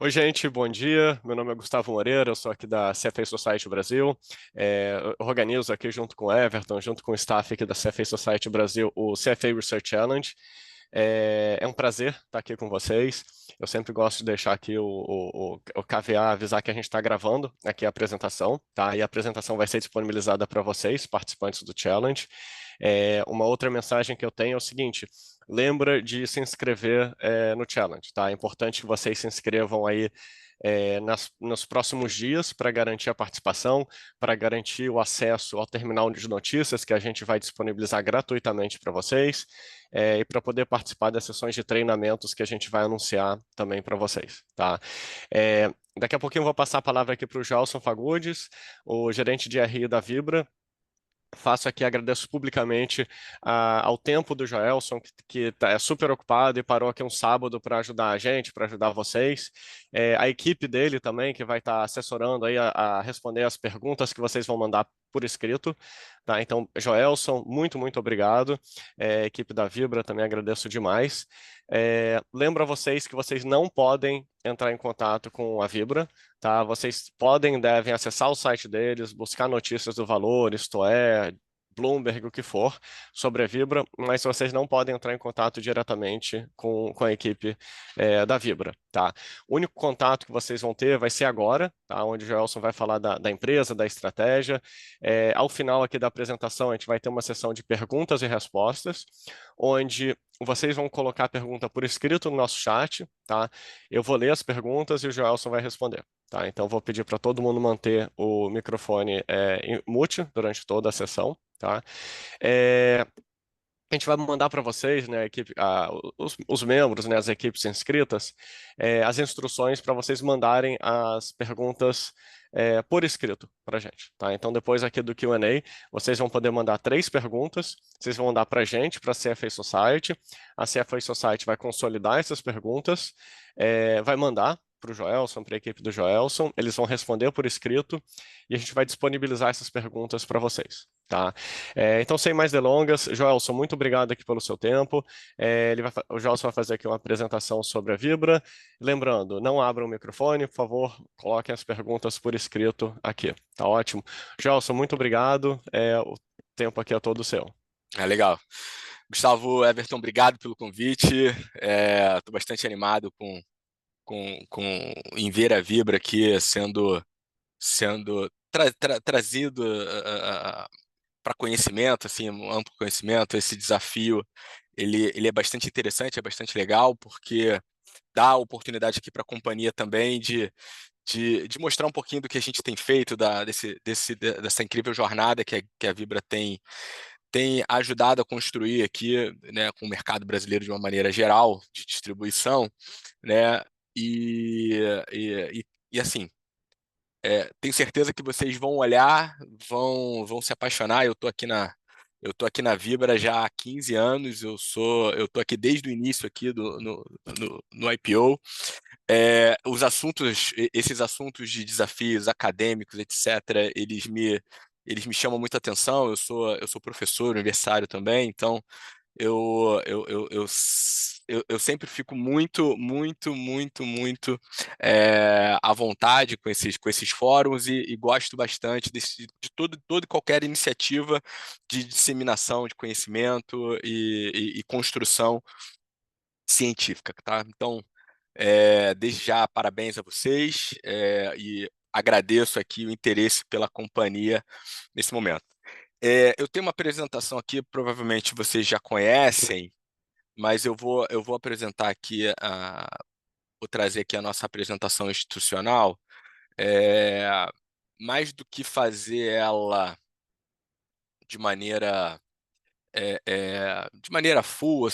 Oi, gente, bom dia. Meu nome é Gustavo Moreira, eu sou aqui da CFA Society Brasil. Eu organizo aqui junto com o Everton, junto com o staff aqui da CFA Society Brasil, o CFA Research Challenge. É um prazer estar aqui com vocês. Eu sempre gosto de deixar aqui o KVA avisar que a gente está gravando aqui a apresentação, tá? E a apresentação vai ser disponibilizada para vocês, participantes do Challenge. Uma outra mensagem que eu tenho é o seguinte: lembra de se inscrever no Challenge, tá? É importante que vocês se inscrevam aí nos próximos dias para garantir a participação, para garantir o acesso ao terminal de notícias que a gente vai disponibilizar gratuitamente para vocês e para poder participar das sessões de treinamentos que a gente vai anunciar também para vocês, tá? Daqui a pouquinho eu vou passar a palavra aqui para o Gelson Fagundes, o gerente de RI da Vibra. Faço aqui, agradeço publicamente ao tempo do Joelson, que é super ocupado e parou aqui um sábado para ajudar a gente, para ajudar vocês. A equipe dele também, que vai estar assessorando aí a responder as perguntas que vocês vão mandar por escrito. Tá? Então, Joelson, muito obrigado. Equipe da Vibra, também agradeço demais. Lembro a vocês que vocês não podem entrar em contato com a Vibra, tá? Vocês podem e devem acessar o site deles, buscar notícias do valor, isto é, Bloomberg, o que for, sobre a Vibra, mas vocês não podem entrar em contato diretamente com a equipe da Vibra, tá? O único contato que vocês vão ter vai ser agora, tá? Onde o Joelson vai falar da empresa, da estratégia. Ao final aqui da apresentação, a gente vai ter uma sessão de perguntas e respostas, onde vocês vão colocar a pergunta por escrito no nosso chat, tá? Eu vou ler as perguntas e o Joelson vai responder. Tá, então, vou pedir para todo mundo manter o microfone em mute durante toda a sessão. Tá? É, a gente vai mandar para vocês, né, os membros, né, as equipes inscritas, as instruções para vocês mandarem as perguntas por escrito para a gente. Tá? Então, depois aqui do Q&A, vocês vão poder mandar 3 perguntas, vocês vão mandar para a gente, para a CFA Society. A CFA Society vai consolidar essas perguntas, vai mandar para o Joelson, para a equipe do Joelson, eles vão responder por escrito e a gente vai disponibilizar essas perguntas para vocês. Tá? Então, sem mais delongas, Joelson, muito obrigado aqui pelo seu tempo. O Joelson vai fazer aqui uma apresentação sobre a Vibra. Lembrando, não abra o microfone, por favor, coloquem as perguntas por escrito aqui. Tá ótimo. Joelson, muito obrigado. O tempo aqui é todo seu. Legal. Gustavo, Everton, obrigado pelo convite. Estou bastante animado em ver a Vibra aqui sendo trazido para conhecimento, assim, um amplo conhecimento. Esse desafio, ele é bastante interessante, é bastante legal, porque dá a oportunidade aqui para a companhia também de mostrar um pouquinho do que a gente tem feito, dessa incrível jornada que a Vibra tem ajudado a construir aqui, né, com o mercado brasileiro de uma maneira geral, de distribuição, né, e, e assim, tenho certeza que vocês vão olhar, vão se apaixonar. Eu tô aqui na Vibra já há 15 anos, eu tô aqui desde o início aqui no IPO. Esses assuntos de desafios acadêmicos, etc., eles me chamam muita atenção. Eu sou professor universitário também, então eu sempre fico muito à vontade com esses fóruns e gosto bastante de toda e qualquer iniciativa de disseminação de conhecimento e construção científica, tá? Então, desde já, parabéns a vocês, e agradeço aqui o interesse pela companhia nesse momento. Eu tenho uma apresentação aqui, provavelmente vocês já conhecem, mas eu vou apresentar aqui, vou trazer aqui a nossa apresentação institucional. É, Mais do que fazer ela de maneira full,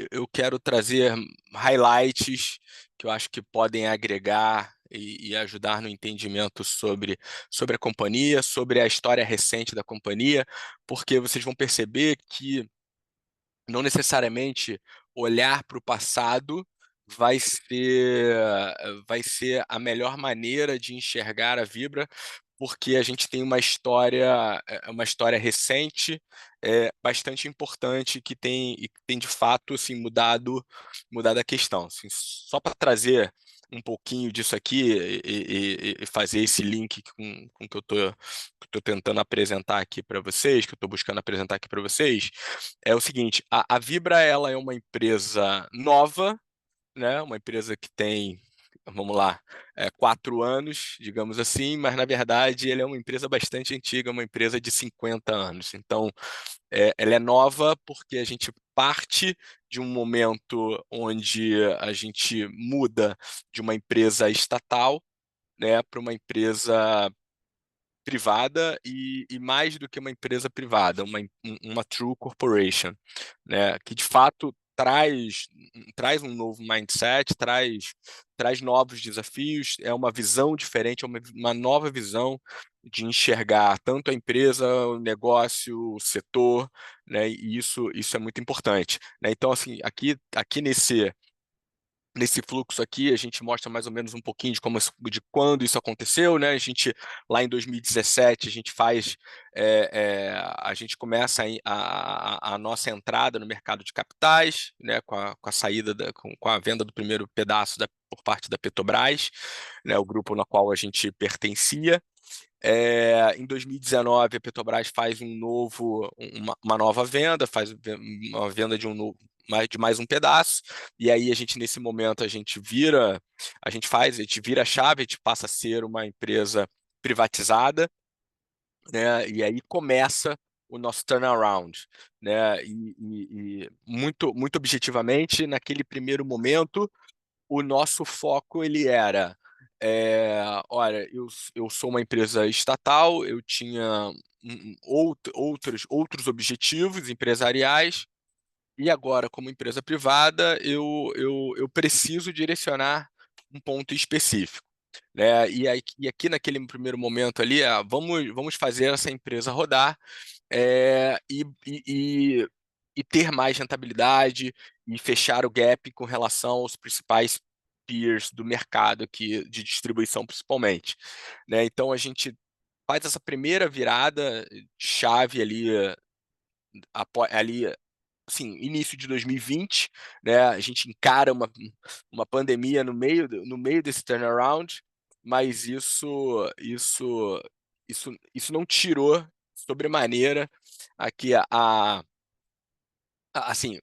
eu quero trazer highlights que eu acho que podem agregar e ajudar no entendimento sobre a companhia, sobre a história recente da companhia, porque vocês vão perceber que não necessariamente olhar para o passado vai ser a melhor maneira de enxergar a Vibra, porque a gente tem uma história recente, bastante importante, que tem de fato assim, mudado a questão. Assim, só para trazer um pouquinho disso aqui e fazer esse link com o que eu estou tentando apresentar aqui para vocês, que eu estou buscando apresentar aqui para vocês, é o seguinte: a Vibra, ela é uma empresa nova, né? Uma empresa que tem, vamos lá, 4 anos, digamos assim, mas na verdade ele é uma empresa bastante antiga, uma empresa de 50 anos. Então, ela é nova porque a gente parte de um momento onde a gente muda de uma empresa estatal, né, para uma empresa privada e mais do que uma empresa privada, uma true corporation, né, que de fato traz um novo mindset, traz novos desafios, é uma visão diferente, é uma nova visão de enxergar tanto a empresa, o negócio, o setor, né, e isso é muito importante, né? Então, assim, aqui nesse fluxo aqui, a gente mostra mais ou menos um pouquinho de quando isso aconteceu, né? A gente, lá em 2017, a gente começa a nossa entrada no mercado de capitais, né? Com a saída, com a venda do primeiro pedaço por parte da Petrobras, né? O grupo no qual a gente pertencia. Em 2019, a Petrobras faz uma nova venda, faz uma venda de de mais um pedaço, e aí nesse momento, a gente vira a chave, a gente passa a ser uma empresa privatizada, né? E aí começa o nosso turnaround, né? E muito objetivamente, naquele primeiro momento, o nosso foco ele era, olha, eu sou uma empresa estatal, eu tinha outros objetivos empresariais, e agora, como empresa privada, eu preciso direcionar um ponto específico, né? E aqui naquele primeiro momento ali, vamos fazer essa empresa rodar, é, e, e, e, e ter mais rentabilidade e fechar o gap com relação aos principais peers do mercado aqui, de distribuição principalmente, né? Então a gente faz essa primeira virada de chave ali, assim, início de 2020, né? A gente encara uma pandemia no meio desse turnaround, mas isso não tirou sobremaneira aqui assim,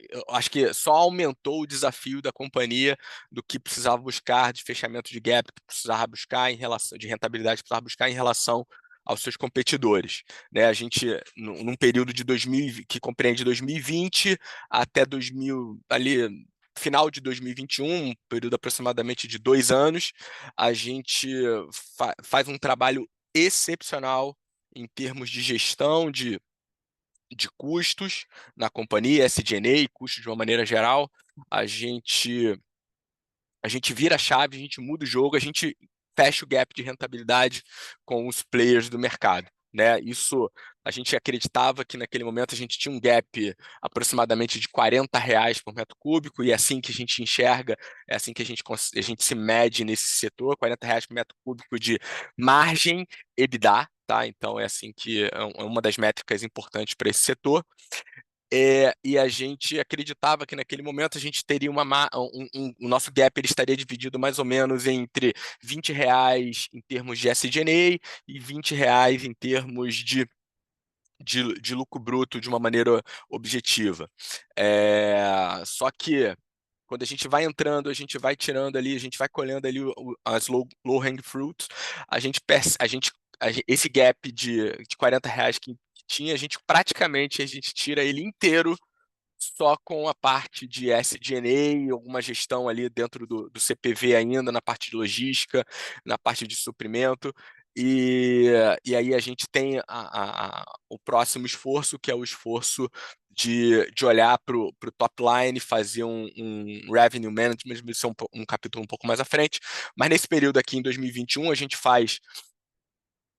eu acho que só aumentou o desafio da companhia do que precisava buscar de fechamento de gap, que precisava buscar em relação de rentabilidade, que precisava buscar em relação aos seus competidores, né? A gente, num período de 2000, que compreende 2020 até 2000, ali final de 2021, um período aproximadamente de 2 anos, a gente faz um trabalho excepcional em termos de gestão de custos na companhia, SG&A, custos de uma maneira geral. A gente, a gente vira a chave, a gente muda o jogo, a gente fecha o gap de rentabilidade com os players do mercado, né? Isso, a gente acreditava que naquele momento a gente tinha um gap aproximadamente de R$ 40 por metro cúbico, e é assim que a gente enxerga, é assim que a gente se mede nesse setor, R$ 40 por metro cúbico de margem EBITDA, tá? Então é assim que é uma das métricas importantes para esse setor. E a gente acreditava que naquele momento a gente teria o nosso gap ele estaria dividido mais ou menos entre R$ 20 em termos de SG&A e R$ 20 em termos de lucro bruto de uma maneira objetiva. Só que quando a gente vai entrando, a gente vai tirando ali, a gente vai colhendo ali as low-hanging fruits, esse gap de R$ 40 que tinha, a gente tira ele inteiro só com a parte de SG&A, alguma gestão ali dentro do CPV ainda, na parte de logística, na parte de suprimento, e, e aí a gente tem o próximo esforço, que é o esforço de olhar para o top line, fazer um revenue management, isso é um capítulo um pouco mais à frente, mas nesse período aqui, em 2021, a gente faz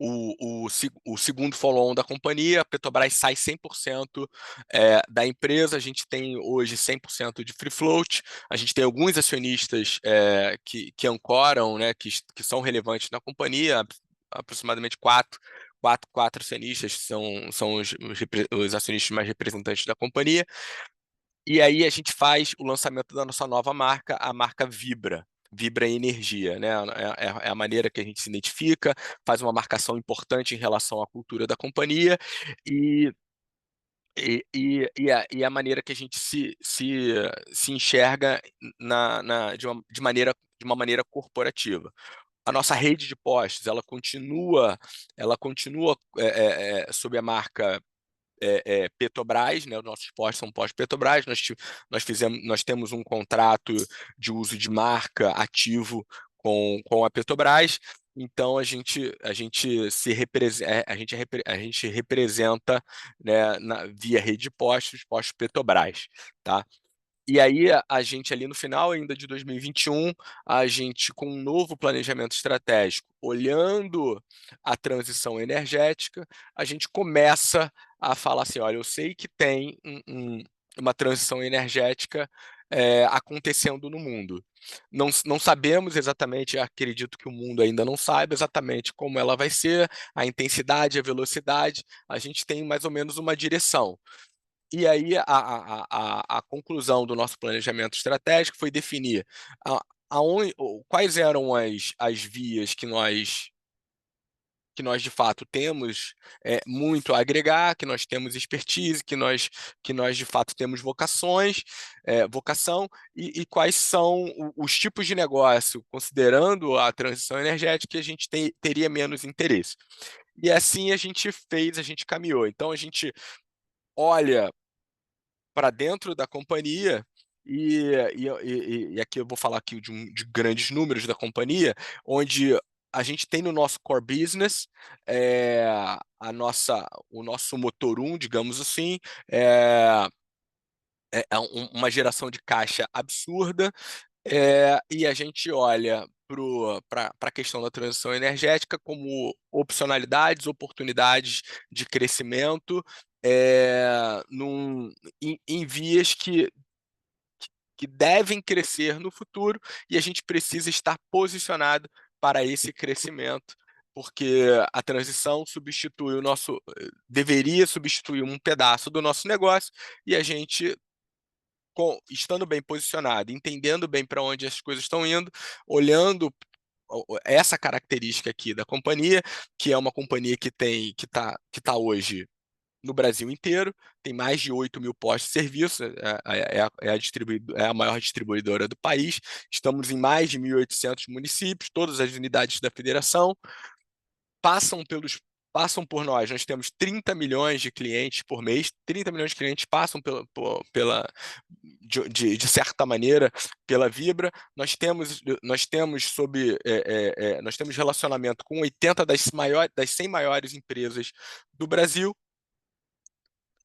o segundo follow-on da companhia, a Petrobras sai 100% da empresa, a gente tem hoje 100% de free float, a gente tem alguns acionistas que ancoram, né, que são relevantes na companhia, aproximadamente quatro acionistas, são os acionistas mais representantes da companhia. E aí a gente faz o lançamento da nossa nova marca, a marca Vibra. Vibra Energia, né? É a maneira que a gente se identifica, faz uma marcação importante em relação à cultura da companhia e, e a maneira que a gente se enxerga de uma maneira corporativa. A nossa rede de postos, ela continua sob a marca Petrobras, né? Os nossos postos são postos Petrobras. Nós temos um contrato de uso de marca ativo com a Petrobras. Então a gente representa, né, via rede de postos Petrobras, tá? E aí, a gente ali no final ainda de 2021, a gente com um novo planejamento estratégico, olhando a transição energética, a gente começa a falar assim, olha, eu sei que tem uma transição energética acontecendo no mundo. Não sabemos exatamente, acredito que o mundo ainda não saiba exatamente como ela vai ser, a intensidade, a velocidade, a gente tem mais ou menos uma direção. E aí a conclusão do nosso planejamento estratégico foi definir quais eram as vias que nós de fato temos muito a agregar, que nós temos expertise, que nós de fato temos vocação, e quais são os tipos de negócio, considerando a transição energética, que a gente teria menos interesse. E assim a gente caminhou. Então a gente olha para dentro da companhia, e aqui eu vou falar aqui de grandes números da companhia, onde a gente tem no nosso core business é, o nosso motor 1, digamos assim, é, uma geração de caixa absurda, e a gente olha para a questão da transição energética como opcionalidades, oportunidades de crescimento em vias que devem crescer no futuro, e a gente precisa estar posicionado para esse crescimento, porque a transição deveria substituir um pedaço do nosso negócio, e a gente, estando bem posicionado, entendendo bem para onde as coisas estão indo, olhando essa característica aqui da companhia, que é uma companhia que tá hoje no Brasil inteiro, tem mais de 8.000 postos de serviço, é a maior distribuidora do país, estamos em mais de 1.800 municípios, todas as unidades da federação passam por nós temos 30 milhões de clientes por mês, 30 milhões de clientes passam de certa maneira pela Vibra. Nós temos relacionamento com 80 das 100 maiores empresas do Brasil.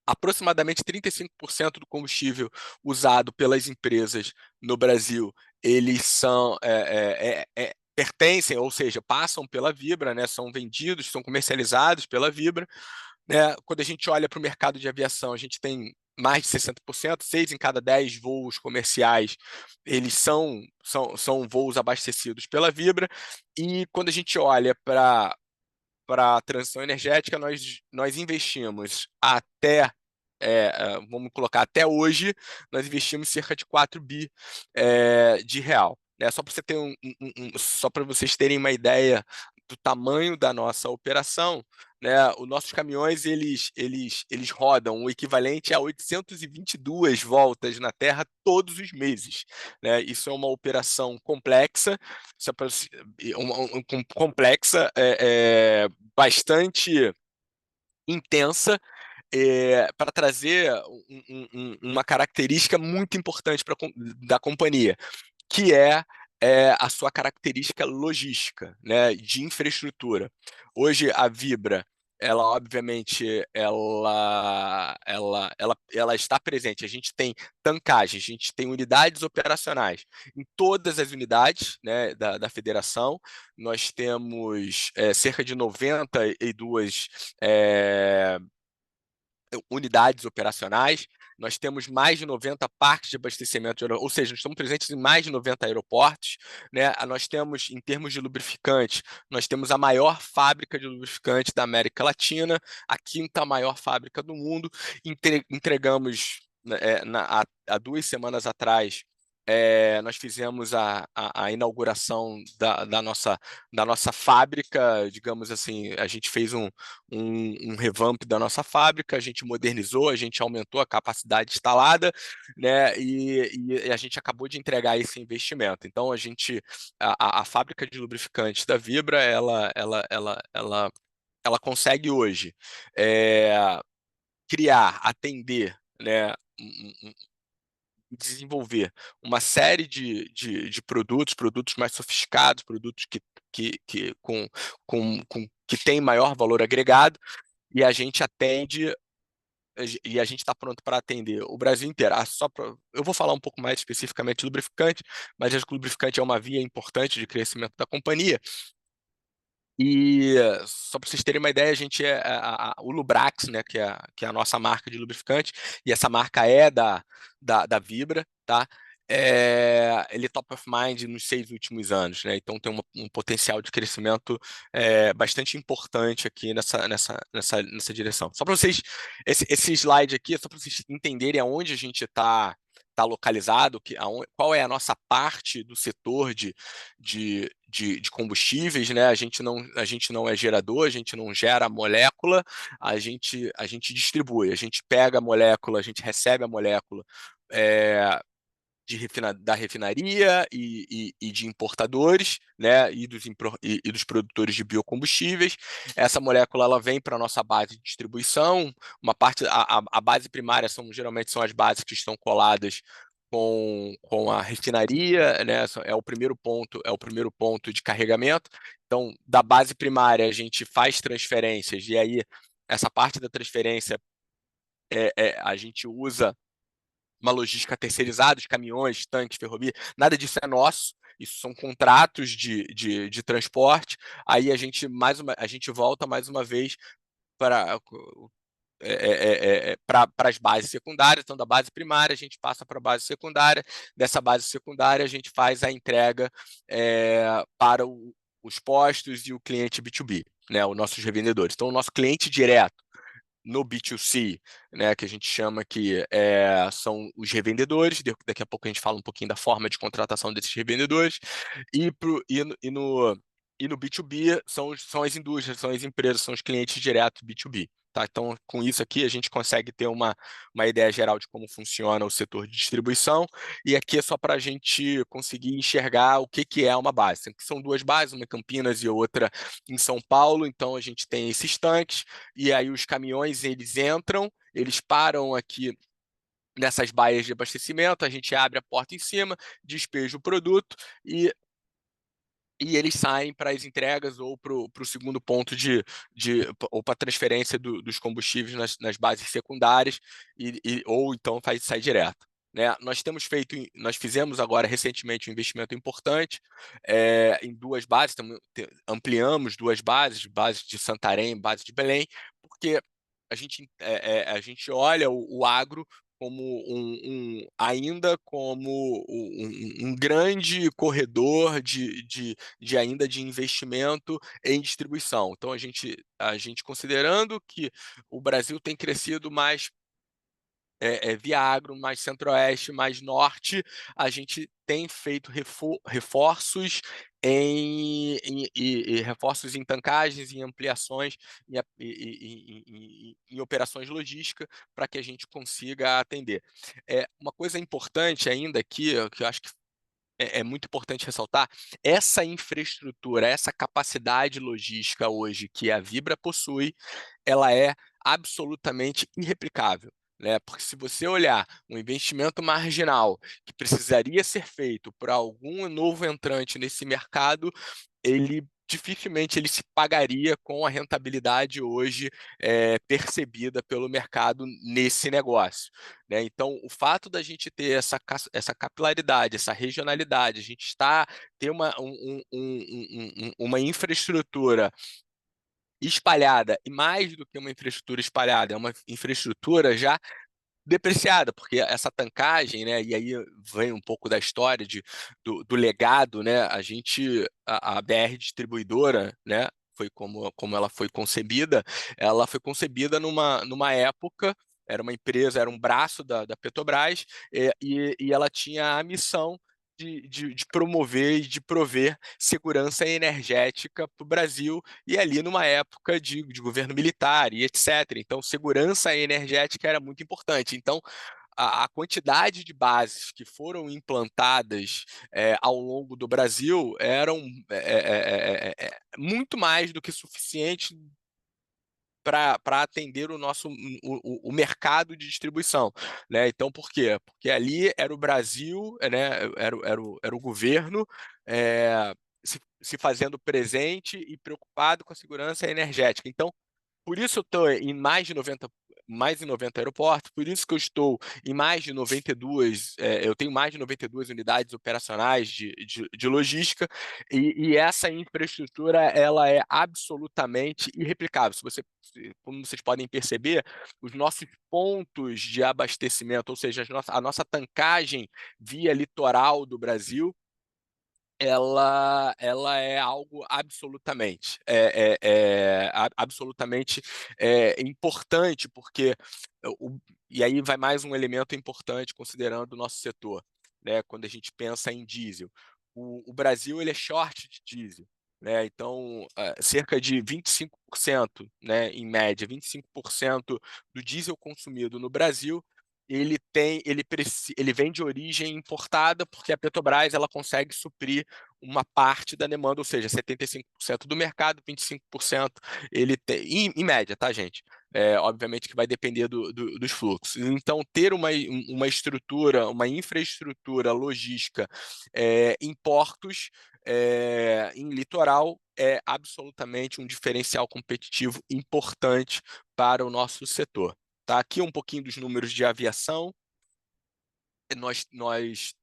Aproximadamente 35% do combustível usado pelas empresas no Brasil, eles pertencem, ou seja, passam pela Vibra, né, são vendidos, são comercializados pela Vibra, né? Quando a gente olha para o mercado de aviação, a gente tem mais de 60%, 6 em cada 10 voos comerciais, eles são voos abastecidos pela Vibra, e quando a gente olha para a transição energética, nós investimos vamos colocar até hoje, nós investimos cerca de 4 bi de real. Né? Só para vocês terem uma ideia do tamanho da nossa operação, né? Os nossos caminhões eles rodam o equivalente a 822 voltas na Terra todos os meses. Né? Isso é uma operação complexa, complexa, bastante intensa, para trazer uma característica muito importante da companhia, que é a sua característica logística, né, de infraestrutura. Hoje, a Vibra, ela obviamente, ela está presente. A gente tem tankagem, a gente tem unidades operacionais em todas as unidades, né, da federação. Nós temos cerca de 92 unidades operacionais, nós temos mais de 90 parques de abastecimento, ou seja, nós estamos presentes em mais de 90 aeroportos, né? Nós temos, em termos de lubrificante, nós temos a maior fábrica de lubrificante da América Latina, a quinta maior fábrica do mundo. Entregamos, né, há 2 semanas atrás, nós fizemos a inauguração da nossa fábrica, digamos assim, a gente fez um revamp da nossa fábrica, a gente modernizou, a gente aumentou a capacidade instalada, né, e a gente acabou de entregar esse investimento. Então, a fábrica de lubrificantes da Vibra, ela consegue hoje criar, atender, né, desenvolver uma série de produtos mais sofisticados, produtos que têm maior valor agregado, e a gente atende, e a gente está pronto para atender o Brasil inteiro. Eu vou falar um pouco mais especificamente de lubrificante, mas acho que o lubrificante é uma via importante de crescimento da companhia. E só para vocês terem uma ideia, a gente o Lubrax, né, que é a nossa marca de lubrificante, e essa marca é da Vibra, tá? Ele é top of mind nos 6 últimos anos, né? Então tem um potencial de crescimento bastante importante aqui nessa direção. Só para vocês, esse slide aqui é só para vocês entenderem aonde a gente está localizado, qual é a nossa parte do setor de combustíveis, né? A gente não é gerador, a gente não gera a molécula, a gente distribui, a gente pega a molécula, a gente recebe a molécula da refinaria e de importadores, né, e dos produtores de biocombustíveis. Essa molécula ela vem para a nossa base de distribuição. Uma parte, a base primária geralmente são as bases que estão coladas com a refinaria, né? É o primeiro ponto de carregamento. Então, da base primária, a gente faz transferências, e aí essa parte da transferência a gente usa uma logística terceirizada, de caminhões, tanques, ferrovia, nada disso é nosso. Isso são contratos de transporte. Aí a gente volta mais uma vez para as bases secundárias. Então, da base primária, a gente passa para a base secundária. Dessa base secundária, a gente faz a entrega para os postos e o cliente B2B, né, os nossos revendedores. Então, o nosso cliente direto no B2C, né, que a gente chama que são os revendedores. Daqui a pouco a gente fala um pouquinho da forma de contratação desses revendedores. E no B2B são as indústrias, são as empresas, são os clientes diretos B2B. Tá? Então, com isso aqui, a gente consegue ter uma ideia geral de como funciona o setor de distribuição, e aqui é só para a gente conseguir enxergar o que é uma base. São 2 bases, uma em Campinas e outra em São Paulo. Então, a gente tem esses tanques, e aí os caminhões eles entram, eles param aqui nessas baias de abastecimento, a gente abre a porta em cima, despeja o produto e eles saem para as entregas ou para o segundo ponto ou para a transferência dos combustíveis nas bases secundárias, ou então sai direto. Né? Nós fizemos agora recentemente um investimento importante em 2 bases, ampliamos 2 bases, base de Santarém, base de Belém, porque a gente olha o agro ainda como um grande corredor ainda de investimento em distribuição. Então, a gente considerando que o Brasil tem crescido mais via agro, mais centro-oeste, mais norte, a gente tem feito reforços reforços em tancagens, em ampliações, em operações logísticas, para que a gente consiga atender. Uma coisa importante ainda aqui, que eu acho que é muito importante ressaltar, essa infraestrutura, essa capacidade logística hoje que a Vibra possui, ela é absolutamente irreplicável. Né? Porque se você olhar um investimento marginal que precisaria ser feito por algum novo entrante nesse mercado, dificilmente ele se pagaria com a rentabilidade hoje percebida pelo mercado nesse negócio. Né? Então, o fato da gente ter essa capilaridade, essa regionalidade, a gente ter uma infraestrutura espalhada, e mais do que uma infraestrutura espalhada, é uma infraestrutura já depreciada, porque essa tancagem, né, e aí vem um pouco da história do legado, né, a BR Distribuidora, né, foi como ela foi concebida numa época, era uma empresa, era um braço da Petrobras, e ela tinha a missão de promover e de prover segurança energética para o Brasil, e ali numa época de governo militar e etc. Então, segurança energética era muito importante. Então, a quantidade de bases que foram implantadas ao longo do Brasil eram muito mais do que suficiente para atender o mercado de distribuição, né? Então, por quê? Porque ali era o Brasil, né? Era o governo se fazendo presente e preocupado com a segurança energética. Então, por isso eu estou em mais de 90 aeroportos, por isso que eu estou em mais de 92, eu tenho mais de 92 unidades operacionais de logística, e essa infraestrutura ela é absolutamente irreplicável. Como vocês podem perceber, os nossos pontos de abastecimento, ou seja, a nossa tancagem via litoral do Brasil, ela é algo absolutamente importante, porque e aí vai mais um elemento importante considerando o nosso setor, né? Quando a gente pensa em diesel, o Brasil ele é short de diesel, né? Então cerca de 25%, né, em média, 25% do diesel consumido no Brasil ele vem de origem importada, porque a Petrobras ela consegue suprir uma parte da demanda, ou seja, 75% do mercado, 25% ele tem, em média, tá, gente? Obviamente que vai depender dos fluxos. Então, ter uma estrutura, uma infraestrutura logística em portos, em litoral, é absolutamente um diferencial competitivo importante para o nosso setor. Tá aqui um pouquinho dos números de aviação. Nós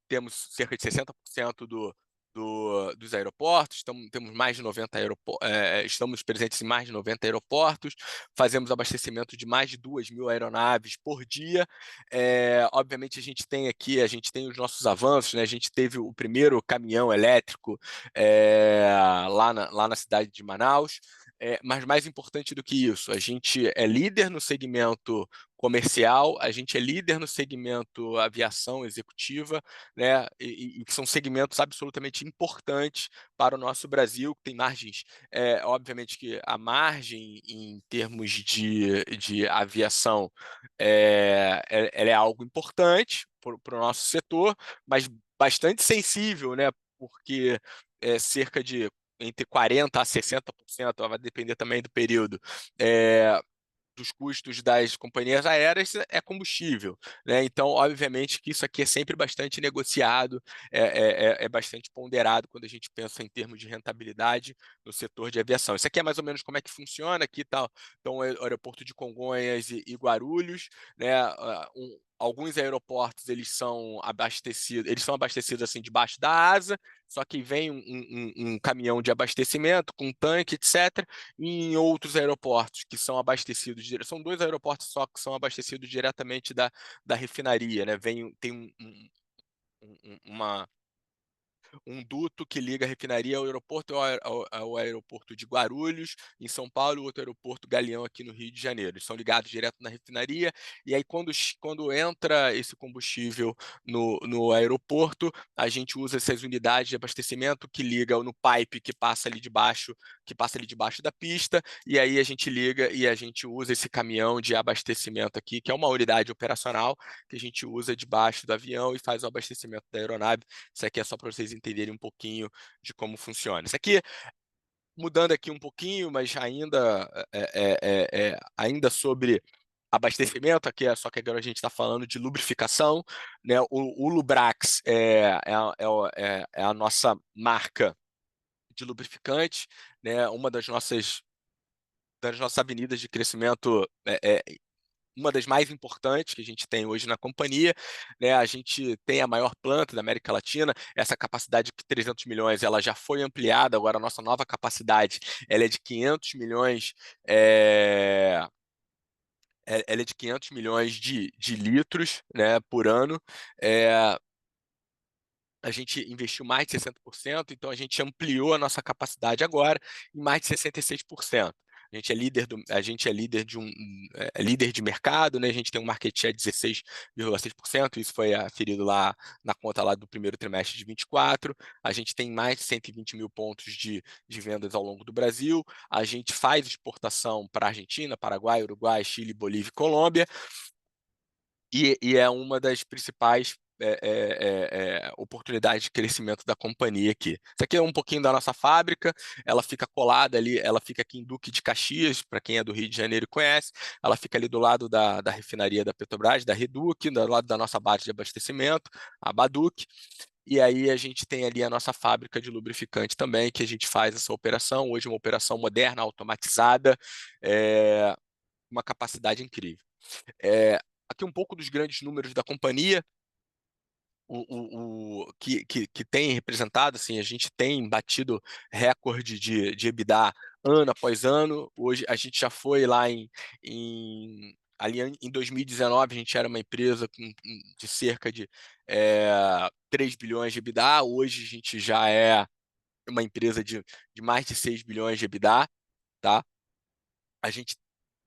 temos cerca de 60% dos aeroportos, temos mais de 90 aeroportos, estamos presentes em mais de 90 aeroportos, fazemos abastecimento de mais de 2.000 aeronaves por dia. Obviamente a gente tem os nossos avanços, né? A gente teve o primeiro caminhão elétrico lá na cidade de Manaus. Mas mais importante do que isso, a gente é líder no segmento comercial, a gente é líder no segmento aviação executiva, né? E que são segmentos absolutamente importantes para o nosso Brasil, que tem margens, obviamente que a margem em termos de aviação ela é algo importante para o nosso setor, mas bastante sensível, né? Porque cerca de entre 40% a 60%, vai depender também do período, dos custos das companhias aéreas é combustível, né? Então, obviamente que isso aqui é sempre bastante negociado, é bastante ponderado quando a gente pensa em termos de rentabilidade no setor de aviação. Isso aqui é mais ou menos como é que funciona aqui, tá? Então, o aeroporto de Congonhas e Guarulhos, né? Alguns aeroportos eles são abastecidos assim debaixo da asa, só que vem um caminhão de abastecimento com tanque, etc. E em outros aeroportos que são abastecidos, são dois aeroportos só que são abastecidos diretamente da refinaria, né? Tem uma um duto que liga a refinaria ao aeroporto, ao aeroporto de Guarulhos, em São Paulo, e outro aeroporto Galeão aqui no Rio de Janeiro. Eles são ligados direto na refinaria, e aí quando entra esse combustível no aeroporto, a gente usa essas unidades de abastecimento que ligam no pipe que passa ali debaixo da pista, e aí a gente liga e a gente usa esse caminhão de abastecimento aqui, que é uma unidade operacional que a gente usa debaixo do avião e faz o abastecimento da aeronave. Isso aqui é só para vocês entenderem um pouquinho de como funciona. Isso aqui, mudando aqui um pouquinho, mas ainda sobre abastecimento, só que agora a gente está falando de lubrificação, né? O Lubrax é a nossa marca de lubrificante, né? Uma das nossas avenidas de crescimento uma das mais importantes que a gente tem hoje na companhia, né? A gente tem a maior planta da América Latina, essa capacidade de 300 milhões, ela já foi ampliada, agora a nossa nova capacidade, ela é de 500 milhões ela é de 500 milhões de litros, né, por ano. É, a gente investiu mais de 60%, então a gente ampliou a nossa capacidade agora em mais de 66%. A gente é líder de líder de mercado, né? A gente tem um market share de 16,6%. Isso foi aferido lá na conta lá do primeiro trimestre de 24. A gente tem mais de 120 mil pontos de vendas ao longo do Brasil. A gente faz exportação para Argentina, Paraguai, Uruguai, Chile, Bolívia e Colômbia. E é uma das principais oportunidades de crescimento da companhia aqui. Isso aqui é um pouquinho da nossa fábrica, ela fica colada ali, ela fica aqui em Duque de Caxias, para quem é do Rio de Janeiro e conhece, ela fica ali do lado da refinaria da Petrobras, da Reduc, do lado da nossa base de abastecimento, a Baduc, e aí a gente tem ali a nossa fábrica de lubrificante também, que a gente faz essa operação, hoje uma operação moderna, automatizada, uma capacidade incrível. Aqui um pouco dos grandes números da companhia, que tem representado, assim, a gente tem batido recorde de EBITDA ano após ano. Hoje a gente já foi lá ali em 2019, a gente era uma empresa de cerca de 3 bilhões de EBITDA. Hoje a gente já é uma empresa de mais de 6 bilhões de EBITDA, tá? A gente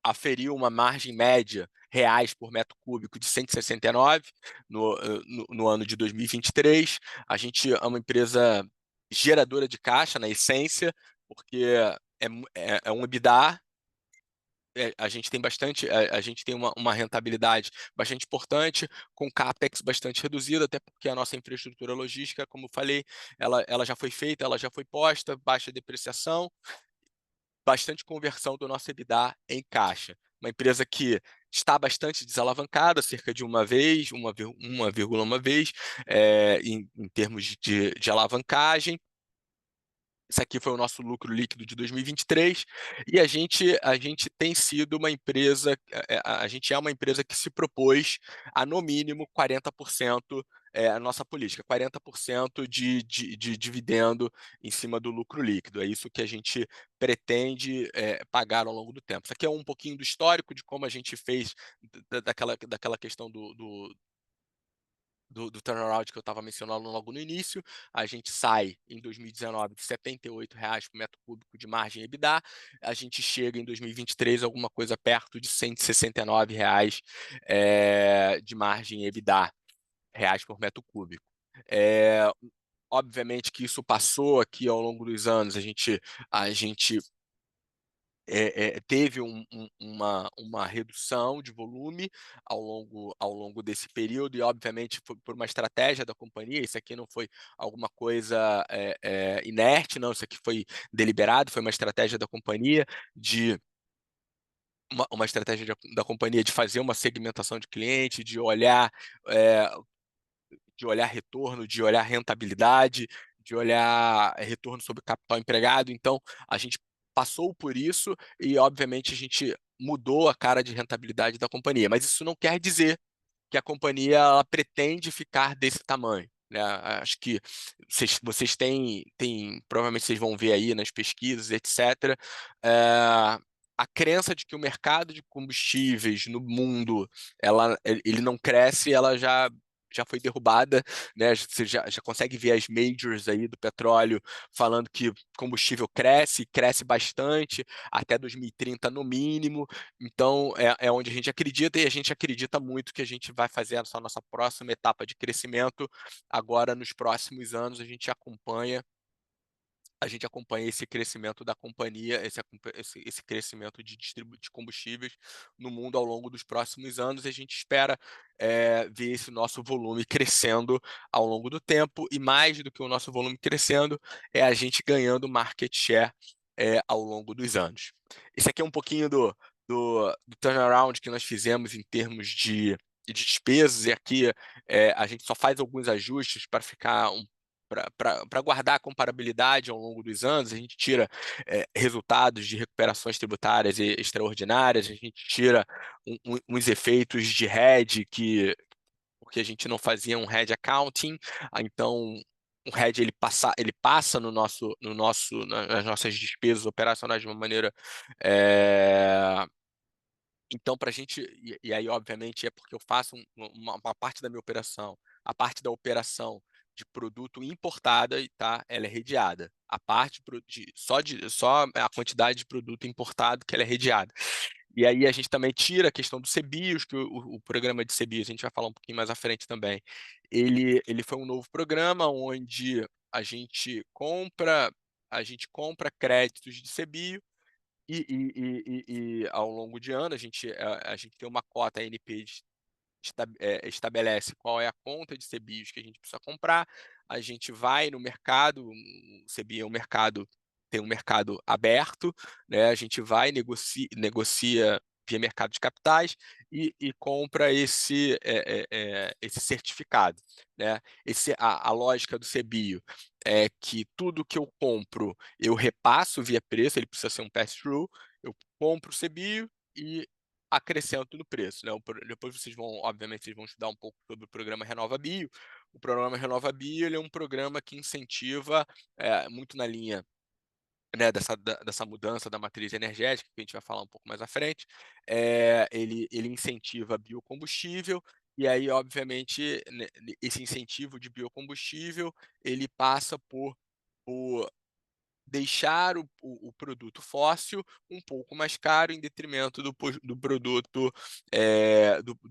aferiu uma margem média reais por metro cúbico de 169 no ano de 2023. A gente é uma empresa geradora de caixa, na essência, porque é um EBITDA. A gente tem bastante, a gente tem uma rentabilidade bastante importante, com CAPEX bastante reduzido, até porque a nossa infraestrutura logística, como eu falei, ela já foi feita, ela já foi posta, baixa depreciação, bastante conversão do nosso EBITDA em caixa. Uma empresa que está bastante desalavancada, cerca de uma vírgula uma vez, em termos de alavancagem. Esse aqui foi o nosso lucro líquido de 2023, e a gente tem sido uma empresa, a gente é uma empresa que se propôs a, no mínimo, 40%, a nossa política, 40% de dividendo em cima do lucro líquido. É isso que a gente pretende pagar ao longo do tempo. Isso aqui é um pouquinho do histórico de como a gente fez daquela questão do turnaround que eu estava mencionando logo no início. A gente sai em 2019 de R$ 78 por metro cúbico de margem EBITDA, a gente chega em 2023 alguma coisa perto de R$ 169 de margem EBITDA, reais por metro cúbico. Obviamente que isso passou aqui ao longo dos anos, a gente teve uma redução de volume ao longo desse período, e obviamente foi por uma estratégia da companhia. Isso aqui não foi alguma coisa inerte, não, isso aqui foi deliberado, foi uma estratégia da companhia de uma estratégia da companhia de fazer uma segmentação de cliente, é, de olhar retorno, de olhar rentabilidade, de olhar retorno sobre capital empregado. Então, a gente passou por isso e, obviamente, a gente mudou a cara de rentabilidade da companhia. Mas isso não quer dizer que a companhia ela pretende ficar desse tamanho, né? Acho que vocês provavelmente vocês vão ver aí nas pesquisas, etc. A crença de que o mercado de combustíveis no mundo ele não cresce, ela já foi derrubada, né? Você já consegue ver as majors aí do petróleo falando que combustível cresce bastante, até 2030 no mínimo. Então, é onde a gente acredita, e a gente acredita muito que a gente vai fazer essa nossa próxima etapa de crescimento. Agora, nos próximos anos, a gente acompanha esse crescimento da companhia, esse crescimento de combustíveis no mundo ao longo dos próximos anos, e a gente espera ver esse nosso volume crescendo ao longo do tempo, e mais do que o nosso volume crescendo, é a gente ganhando market share ao longo dos anos. Esse aqui é um pouquinho do turnaround que nós fizemos em termos de despesas, e aqui a gente só faz alguns ajustes para ficar para guardar a comparabilidade ao longo dos anos. A gente tira resultados de recuperações tributárias extraordinárias, a gente tira uns efeitos de hedge, porque a gente não fazia um hedge accounting, então o hedge ele passa nas nossas despesas operacionais de uma maneira é, Então, para a gente, e aí, obviamente, é porque eu faço uma parte da minha operação, a parte da operação de produto importada, tá? Ela é redeada. A parte só a quantidade de produto importado que ela é redeada. E aí a gente também tira a questão do CBIOS, que o programa de CBIOS, a gente vai falar um pouquinho mais à frente também. Ele foi um novo programa onde a gente compra créditos de CBIO e ao longo de ano a gente tem uma cota ANP estabelece qual é a conta de CBIOS que a gente precisa comprar, a gente vai no mercado, o CBI é um mercado, tem um mercado aberto, né? A gente vai, negocia via mercado de capitais e compra esse certificado, né? A lógica do CBIO é que tudo que eu compro, eu repasso via preço, ele precisa ser um pass-through, eu compro o CBIO e acrescento no preço, né? Depois vocês vão, obviamente, vocês vão estudar um pouco sobre o programa Renova Bio. O programa Renova Bio, ele é um programa que incentiva, muito na linha, né, dessa mudança da matriz energética, que a gente vai falar um pouco mais à frente, ele incentiva biocombustível, e aí, obviamente, né, esse incentivo de biocombustível, ele passa por deixar o produto fóssil um pouco mais caro em detrimento do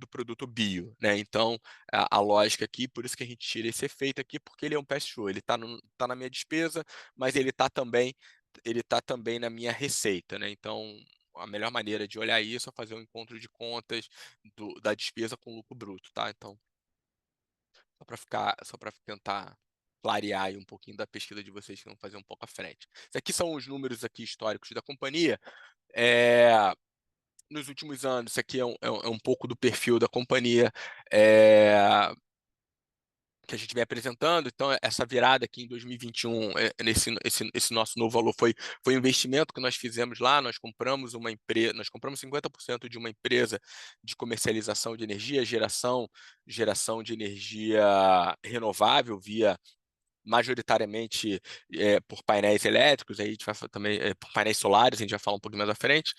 produto bio, né? Então, a lógica aqui, por isso que a gente tira esse efeito aqui, porque ele é um pass-through, ele está tá na minha despesa, mas ele tá também na minha receita, né? Então, a melhor maneira de olhar isso é fazer um encontro de contas da despesa com lucro bruto, tá? Então, só para tentar clarear aí um pouquinho da pesquisa de vocês que vão fazer um pouco à frente. Isso aqui são os números aqui históricos da companhia. É, nos últimos anos, isso aqui é um pouco do perfil da companhia que a gente vem apresentando. Então, essa virada aqui em 2021, esse nosso novo valor foi um investimento que nós fizemos lá. Nós compramos 50% de uma empresa de comercialização de energia, geração de energia renovável via majoritariamente por painéis elétricos, aí a gente vai também por painéis solares, a gente vai falar um pouquinho mais à frente.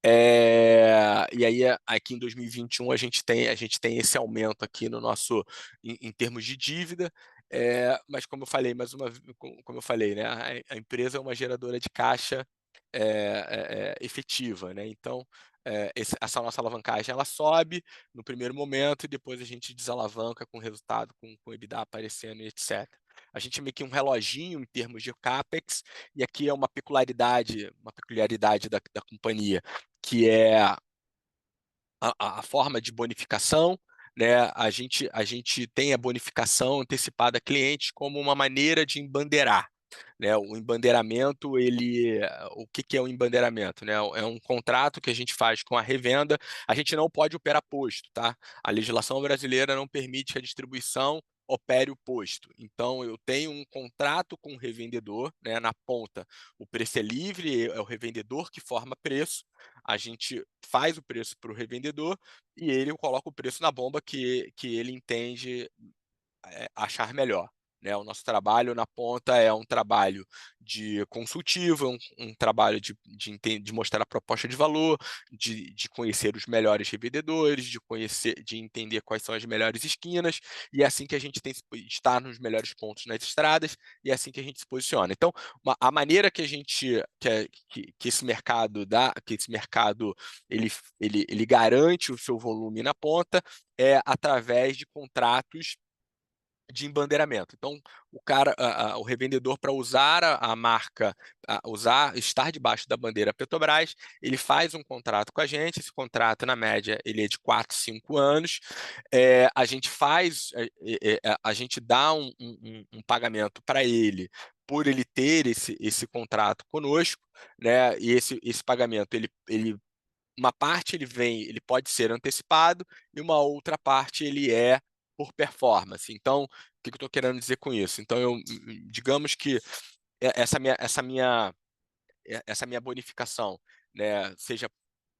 E aí, aqui em 2021, a gente tem esse aumento aqui no nosso, em termos de dívida, mas como eu falei, como eu falei, né, a empresa é uma geradora de caixa efetiva, né? Então, essa nossa alavancagem ela sobe no primeiro momento e depois a gente desalavanca com o resultado, com o EBITDA aparecendo e etc. A gente meio que um reloginho em termos de CAPEX, e aqui é uma peculiaridade da companhia, que é a forma de bonificação, né? A gente tem a bonificação antecipada a clientes como uma maneira de embandeirar, né? O embandeiramento, o que que é o embandeiramento, né? É um contrato que a gente faz com a revenda. A gente não pode operar posto, tá? A legislação brasileira não permite que a distribuição opere o posto. Então, eu tenho um contrato com o revendedor, né? Na ponta, o preço é livre, é o revendedor que forma preço. A gente faz o preço para o revendedor e ele coloca o preço na bomba que ele entende achar melhor. Né? O nosso trabalho na ponta é um trabalho de consultivo, um trabalho de mostrar a proposta de valor, de conhecer os melhores revendedores, de entender quais são as melhores esquinas, e é assim que a gente tem estar nos melhores pontos nas estradas, e é assim que a gente se posiciona. Então, a maneira que a gente que esse mercado dá, que esse mercado ele garante o seu volume na ponta é através de contratos de embandeiramento. Então, o revendedor, para usar a marca, estar debaixo da bandeira Petrobras, ele faz um contrato com a gente. Esse contrato, na média, ele é de 4, 5 anos. A gente dá um pagamento para ele por ele ter esse contrato conosco, né? E esse pagamento, uma parte ele pode ser antecipado e uma outra parte ele é por performance. Então, o que eu estou querendo dizer com isso? Então, digamos que essa minha bonificação, né, seja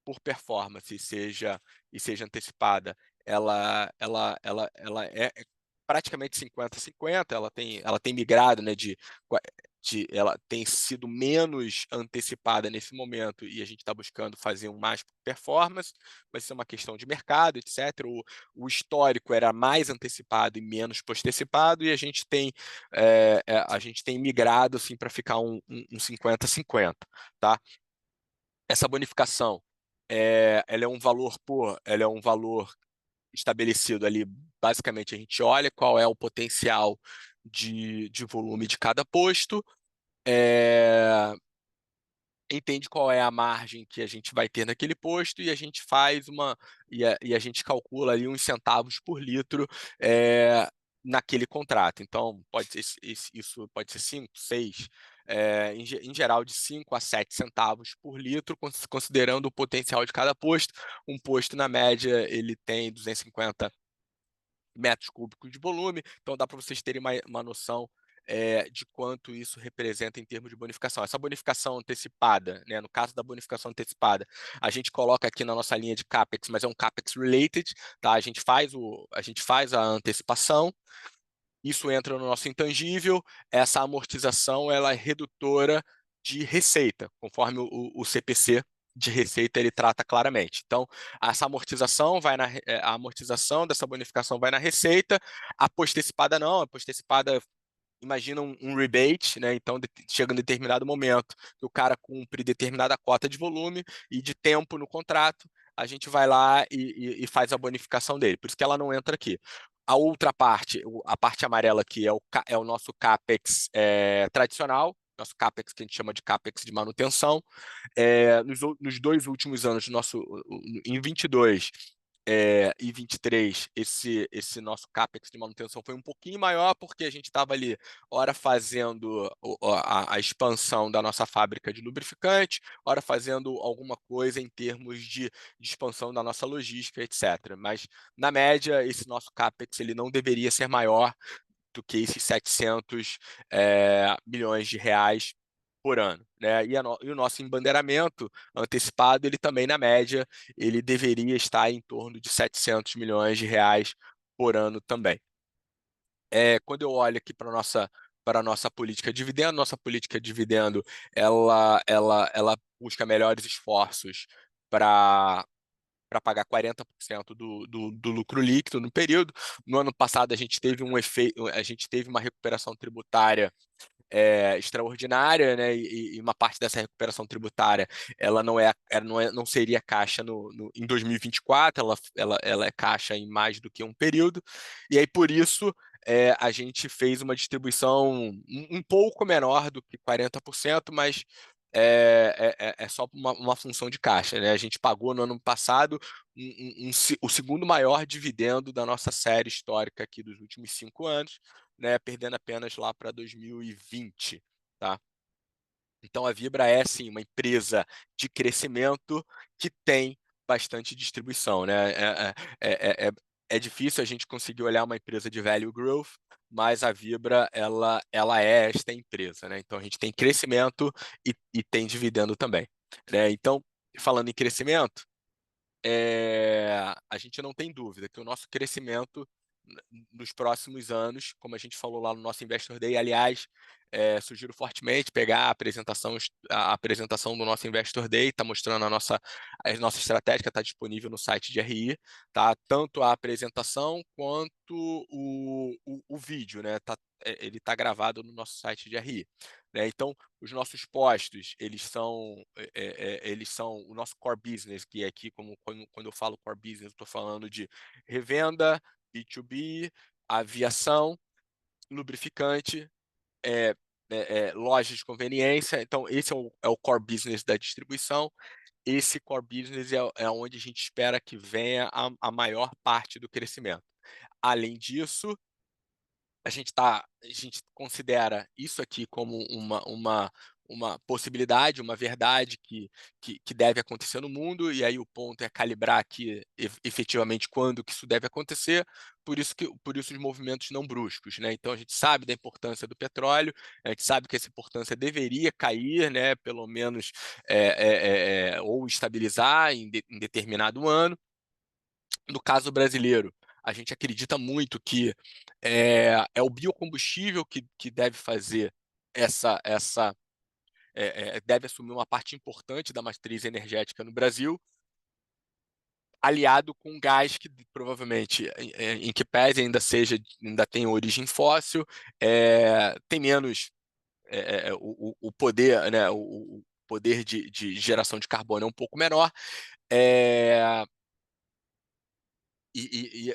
por performance, seja antecipada, ela é praticamente 50-50. Ela tem migrado, né, ela tem sido menos antecipada nesse momento e a gente está buscando fazer um mais performance, vai ser uma questão de mercado, etc. O histórico era mais antecipado e menos postecipado, e a gente tem migrado assim, para ficar um 50-50, tá? Essa bonificação, ela é um valor, ela é um valor estabelecido ali. Basicamente, a gente olha qual é o potencial de volume de cada posto, entende qual é a margem que a gente vai ter naquele posto, e a gente faz e a gente calcula ali uns centavos por litro naquele contrato. Então, isso pode ser 5, 6, em geral de 5 a 7 centavos por litro, considerando o potencial de cada posto. Um posto, na média, ele tem 250 metros cúbicos de volume, então dá para vocês terem uma noção de quanto isso representa em termos de bonificação. Essa bonificação antecipada, né, no caso da bonificação antecipada, a gente coloca aqui na nossa linha de CAPEX, mas é um CAPEX related, tá? A gente faz a antecipação, isso entra no nosso intangível, essa amortização ela é redutora de receita, conforme o CPC de receita ele trata claramente. Então, essa amortização a amortização dessa bonificação vai na receita, a postecipada não, a postecipada imagina um rebate, né? Então chega um determinado momento que o cara cumpre determinada cota de volume e de tempo no contrato, a gente vai lá e faz a bonificação dele. Por isso que ela não entra aqui. A outra parte, a parte amarela aqui é o nosso CAPEX tradicional, nosso CAPEX que a gente chama de CAPEX de manutenção. Nos 2 últimos anos, em 22 e 23, esse nosso CAPEX de manutenção foi um pouquinho maior, porque a gente estava ali, ora fazendo a expansão da nossa fábrica de lubrificante, ora fazendo alguma coisa em termos de expansão da nossa logística, etc. Mas, na média, esse nosso CAPEX ele não deveria ser maior do que esses 700 milhões de reais por ano, né? E o nosso embandeiramento antecipado, ele também, na média, ele deveria estar em torno de 700 milhões de reais por ano também. Quando eu olho aqui para a nossa política de dividendo, nossa política de dividendo, ela busca melhores esforços para pagar 40% do lucro líquido no período. No ano passado, a gente teve uma recuperação tributária extraordinária, né? E uma parte dessa recuperação tributária ela não seria caixa em 2024, ela é caixa em mais do que um período, e aí por isso a gente fez uma distribuição um pouco menor do que 40%, mas é só uma função de caixa, né? A gente pagou no ano passado o segundo maior dividendo da nossa série histórica aqui dos últimos 5 anos, né, perdendo apenas lá para 2020, tá? Então a Vibra é sim uma empresa de crescimento que tem bastante distribuição, né? É difícil a gente conseguir olhar uma empresa de value growth, mas a Vibra ela é esta empresa, né? Então a gente tem crescimento e tem dividendo também, né? Então, falando em crescimento, a gente não tem dúvida que o nosso crescimento nos próximos anos, como a gente falou lá no nosso Investor Day, aliás, sugiro fortemente pegar a apresentação do nosso Investor Day, está mostrando a nossa estratégia, está disponível no site de RI, tá? Tanto a apresentação quanto o vídeo, né? Ele está gravado no nosso site de RI. Né? Então, os nossos postos, eles são o nosso core business, que é aqui, quando eu falo core business, estou falando de revenda, B2B, aviação, lubrificante, lojas de conveniência. Então, esse é o core business da distribuição. Esse core business é onde a gente espera que venha a maior parte do crescimento. Além disso, a gente considera isso aqui como uma possibilidade, uma verdade que deve acontecer no mundo, e aí o ponto é calibrar aqui efetivamente quando que isso deve acontecer, por isso os movimentos não bruscos, né? Então a gente sabe da importância do petróleo, a gente sabe que essa importância deveria cair, né? Pelo menos ou estabilizar em determinado ano. No caso brasileiro, a gente acredita muito que é o biocombustível que deve fazer essa deve assumir uma parte importante da matriz energética no Brasil, aliado com gás que provavelmente, em que pese ainda tem origem fóssil, tem menos o poder, né, o poder de geração de carbono é um pouco menor, é,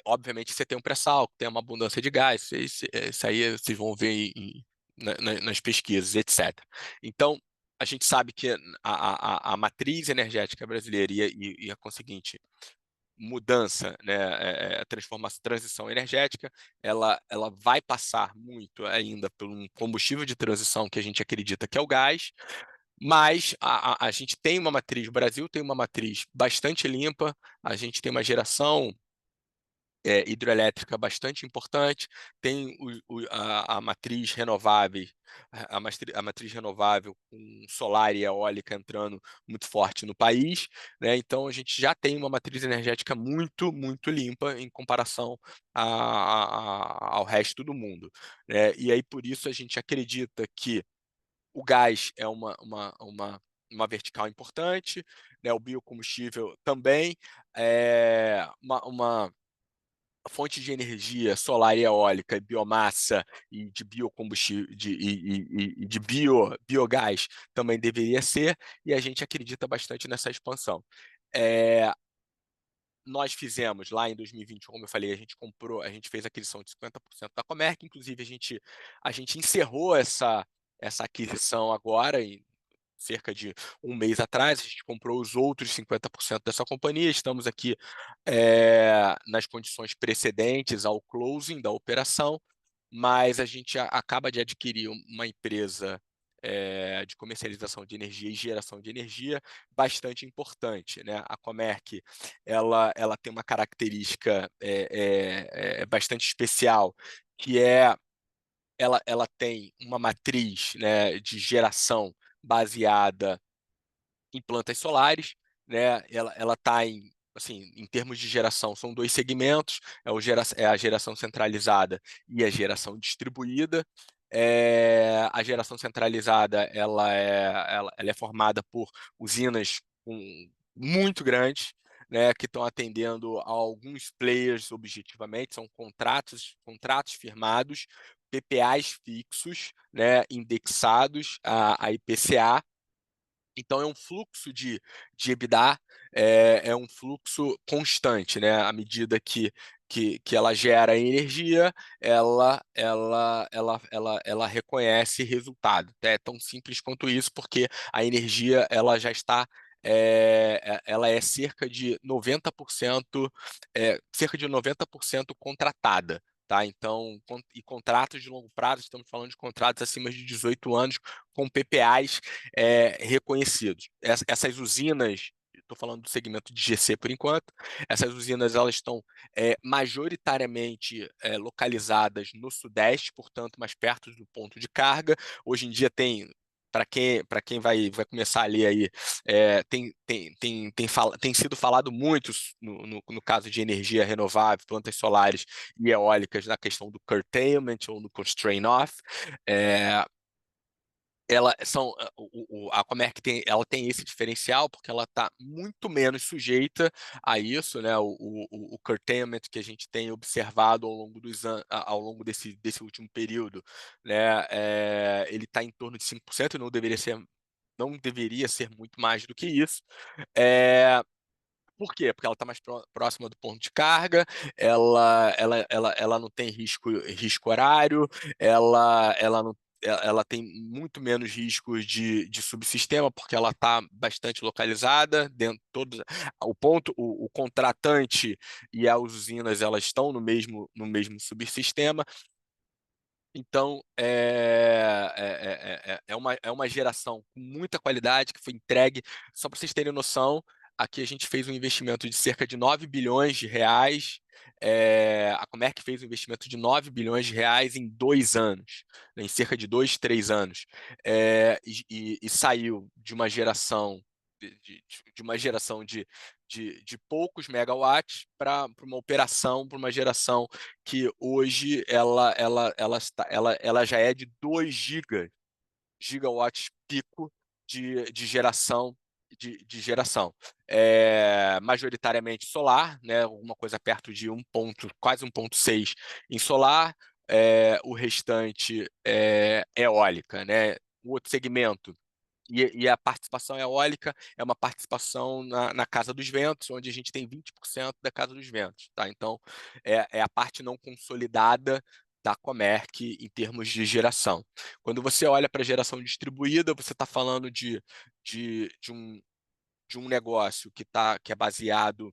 obviamente você tem um pré-sal, tem uma abundância de gás, isso aí vocês vão ver nas pesquisas, etc. Então, a gente sabe que a matriz energética brasileira e a conseguinte mudança, né, transformação, transição energética, ela vai passar muito ainda por um combustível de transição que a gente acredita que é o gás, mas a gente tem uma matriz, o Brasil tem uma matriz bastante limpa, a gente tem uma geração hidroelétrica bastante importante, tem a matriz renovável, a matriz renovável com solar e eólica entrando muito forte no país, né? Então a gente já tem uma matriz energética muito, muito limpa em comparação ao resto do mundo, né? E aí por isso a gente acredita que o gás é uma vertical importante, né? O biocombustível também, uma fonte de energia solar e eólica, biomassa e de biocombustível de biogás também deveria ser, e a gente acredita bastante nessa expansão. Nós fizemos lá em 2021, como eu falei, a gente fez a aquisição de 50% da Comerc, inclusive a gente encerrou essa aquisição agora, em cerca de um mês atrás, a gente comprou os outros 50% dessa companhia, estamos aqui nas condições precedentes ao closing da operação, mas a gente acaba de adquirir uma empresa de comercialização de energia e geração de energia bastante importante, né? A Comerc, ela tem uma característica bastante especial, que ela tem uma matriz, né, de geração baseada em plantas solares, né? Ela está assim, em termos de geração, são dois segmentos, é a geração centralizada e a geração distribuída. A geração centralizada ela é formada por usinas muito grandes, né, que estão atendendo a alguns players objetivamente, são contratos firmados, PPAs fixos, né, indexados a IPCA. Então, é um fluxo de EBITDA, é um fluxo constante, né? À medida que ela gera energia, ela reconhece resultado. É tão simples quanto isso, porque a energia ela já está. Ela é cerca de 90% contratada. Tá? Então, e contratos de longo prazo, estamos falando de contratos acima de 18 anos, com PPAs reconhecidos. Essas usinas, estou falando do segmento de GC por enquanto, essas usinas elas estão majoritariamente localizadas no Sudeste, portanto, mais perto do ponto de carga. Hoje em dia para quem vai começar a ler aí, tem sido falado muito no caso de energia renovável, plantas solares e eólicas, na questão do curtailment ou do constrain off. A Comerc ela tem esse diferencial porque ela está muito menos sujeita a isso, né? O curtailment que a gente tem observado ao longo desse último período, né? Ele está em torno de 5%, não deveria ser muito mais do que isso. Por quê? Porque ela está mais próxima do ponto de carga, ela não tem risco horário, ela não ela tem muito menos riscos de subsistema, porque ela está bastante localizada dentro todos o contratante e as usinas elas estão no mesmo subsistema. Então, é uma geração com muita qualidade que foi entregue. Só para vocês terem noção, aqui a gente fez um investimento de cerca de 9 bilhões de reais. A Comerc fez um investimento de 9 bilhões de reais em 2 anos, né, em cerca de 2, 3 anos. E saiu de uma geração de poucos megawatts para uma operação, para uma geração que hoje ela já é de 2 gigas, gigawatts pico de geração. Majoritariamente solar, né, alguma coisa perto de quase 1,6 em solar, o restante é eólica, né? O outro segmento e a participação eólica é uma participação na Casa dos Ventos, onde a gente tem 20% da Casa dos Ventos. Tá? Então, é a parte não consolidada da Comerc em termos de geração. Quando você olha para a geração distribuída, você está falando de, de um, de um negócio que é baseado,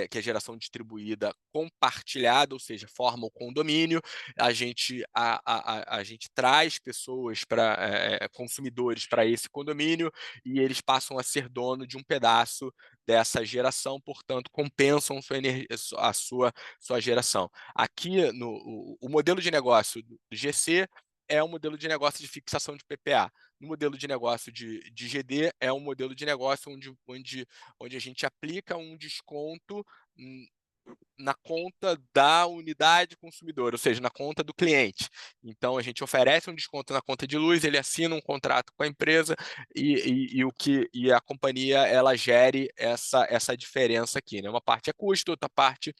que é geração distribuída compartilhada, ou seja, forma o condomínio, a gente traz pessoas consumidores para esse condomínio e eles passam a ser dono de um pedaço dessa geração, portanto, compensam sua geração. Aqui, o modelo de negócio do GC é um modelo de negócio de fixação de PPA. No modelo de negócio de GD, é um modelo de negócio onde a gente aplica um desconto na conta da unidade consumidora, ou seja, na conta do cliente. Então, a gente oferece um desconto na conta de luz, ele assina um contrato com a empresa e a companhia ela gere essa diferença aqui. Né? Uma parte é custo, outra parte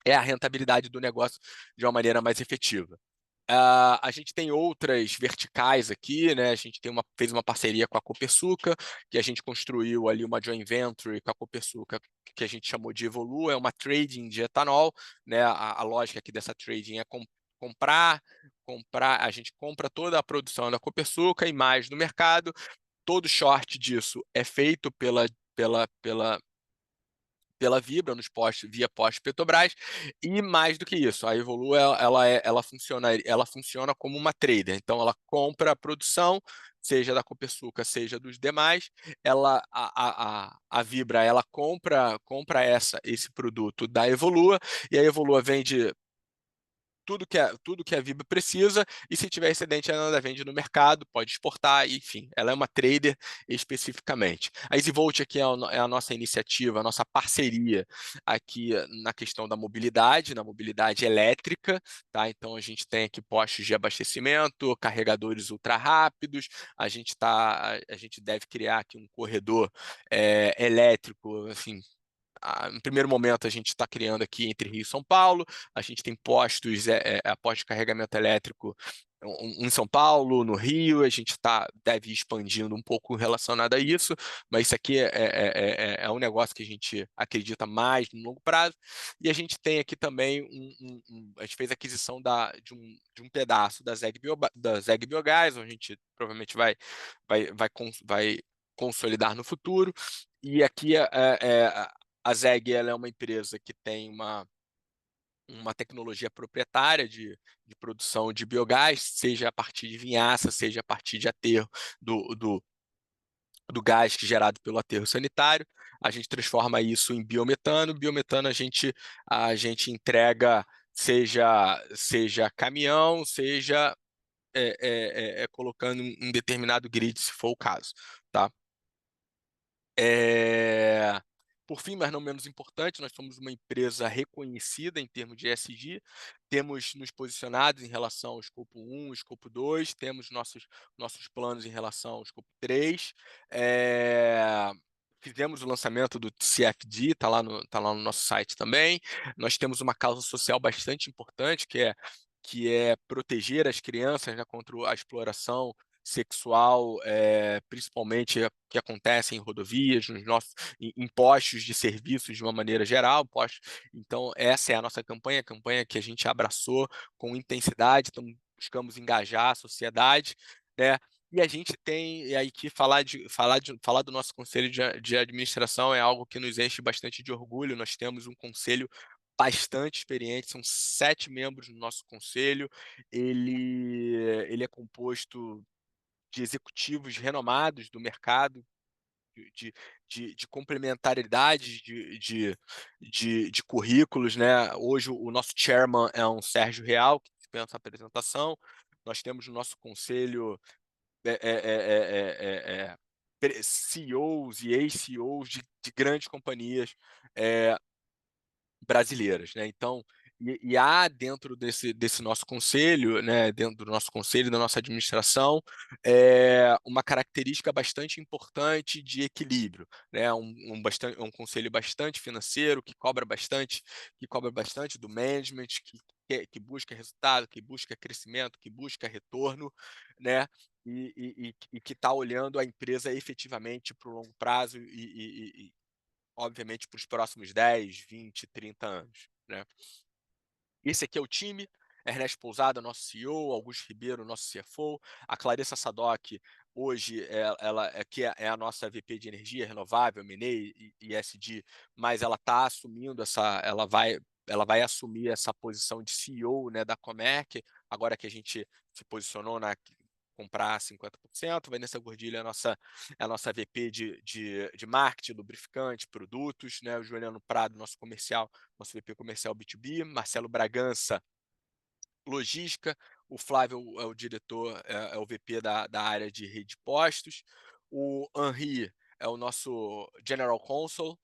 é a rentabilidade do negócio de uma maneira mais efetiva. A gente tem outras verticais aqui, né? A gente fez uma parceria com a Copersucar, que a gente construiu ali uma joint venture com a Copersucar, que a gente chamou de Evolu, é uma trading de etanol, né? A lógica aqui dessa trading é comprar, a gente compra toda a produção da Copersucar e mais no mercado. Todo short disso é feito pela Vibra nos postos via poste Petrobras e mais do que isso, a Evolu ela funciona como uma trader, então ela compra a produção, seja da Copersucar, seja dos demais, a Vibra ela compra esse produto da Evolua e a Evolua vende tudo que a Vibra precisa, e se tiver excedente, ela ainda vende no mercado, pode exportar, enfim, ela é uma trader especificamente. A EasyVolt aqui é a nossa iniciativa, a nossa parceria aqui na questão da mobilidade, na mobilidade elétrica, tá? Então a gente tem aqui postos de abastecimento, carregadores ultra rápidos, a gente deve criar aqui um corredor elétrico, assim, no primeiro momento a gente está criando aqui entre Rio e São Paulo, a gente tem postos de carregamento elétrico em São Paulo, no Rio, a gente deve ir expandindo um pouco relacionado a isso, mas isso aqui é um negócio que a gente acredita mais no longo prazo, e a gente tem aqui também, a gente fez a aquisição de um pedaço da ZEG Biogás, onde a gente provavelmente vai consolidar no futuro, e aqui a ZEG ela é uma empresa que tem uma tecnologia proprietária de produção de biogás, seja a partir de vinhaça, seja a partir de aterro do gás gerado pelo aterro sanitário. A gente transforma isso em biometano. Biometano a gente entrega, seja caminhão, seja colocando em determinado grid, se for o caso. Tá? É... Por fim, mas não menos importante, nós somos uma empresa reconhecida em termos de ESG, temos nos posicionado em relação ao escopo 1, escopo 2, temos nossos planos em relação ao escopo 3. Fizemos o lançamento do CFD, tá lá no nosso site também. Nós temos uma causa social bastante importante, que é proteger as crianças, né, contra a exploração sexual, principalmente que acontece em rodovias, em postos de serviços de uma maneira geral. Então, essa é a nossa campanha, a campanha que a gente abraçou com intensidade, então buscamos engajar a sociedade, né? E a gente tem, e aí que falar do nosso conselho de administração é algo que nos enche bastante de orgulho. Nós temos um conselho bastante experiente, são 7 membros no nosso conselho. Ele é composto de executivos renomados do mercado, de complementaridade de currículos, né? Hoje o nosso chairman é um Sérgio Real, que dispensa a apresentação. Nós temos no nosso conselho CEOs e ex-CEOs de grandes companhias brasileiras, né? Então, E há dentro desse nosso conselho, né, dentro do nosso conselho, da nossa administração, uma característica bastante importante de equilíbrio, né, um conselho bastante financeiro, que cobra bastante do management, que busca resultado, que busca crescimento, que busca retorno, né, e que está olhando a empresa efetivamente para o longo prazo obviamente, para os próximos 10, 20, 30 anos, né. Esse aqui é o time: Ernesto Pousada, nosso CEO, Augusto Ribeiro, nosso CFO, a Clarissa Sadoc, hoje, ela é a nossa VP de energia renovável, M&A e ESG, mas ela está assumindo ela vai assumir essa posição de CEO, né, da Comerc, agora que a gente se posicionou na comprar 50%. Vanessa Gordilho é a nossa VP de marketing, lubrificante, produtos, né, o Juliano Prado, nosso VP comercial B2B, Marcelo Bragança, logística, o Flávio é o diretor, é o VP da área de rede de postos, o Henri é o nosso General Counsel,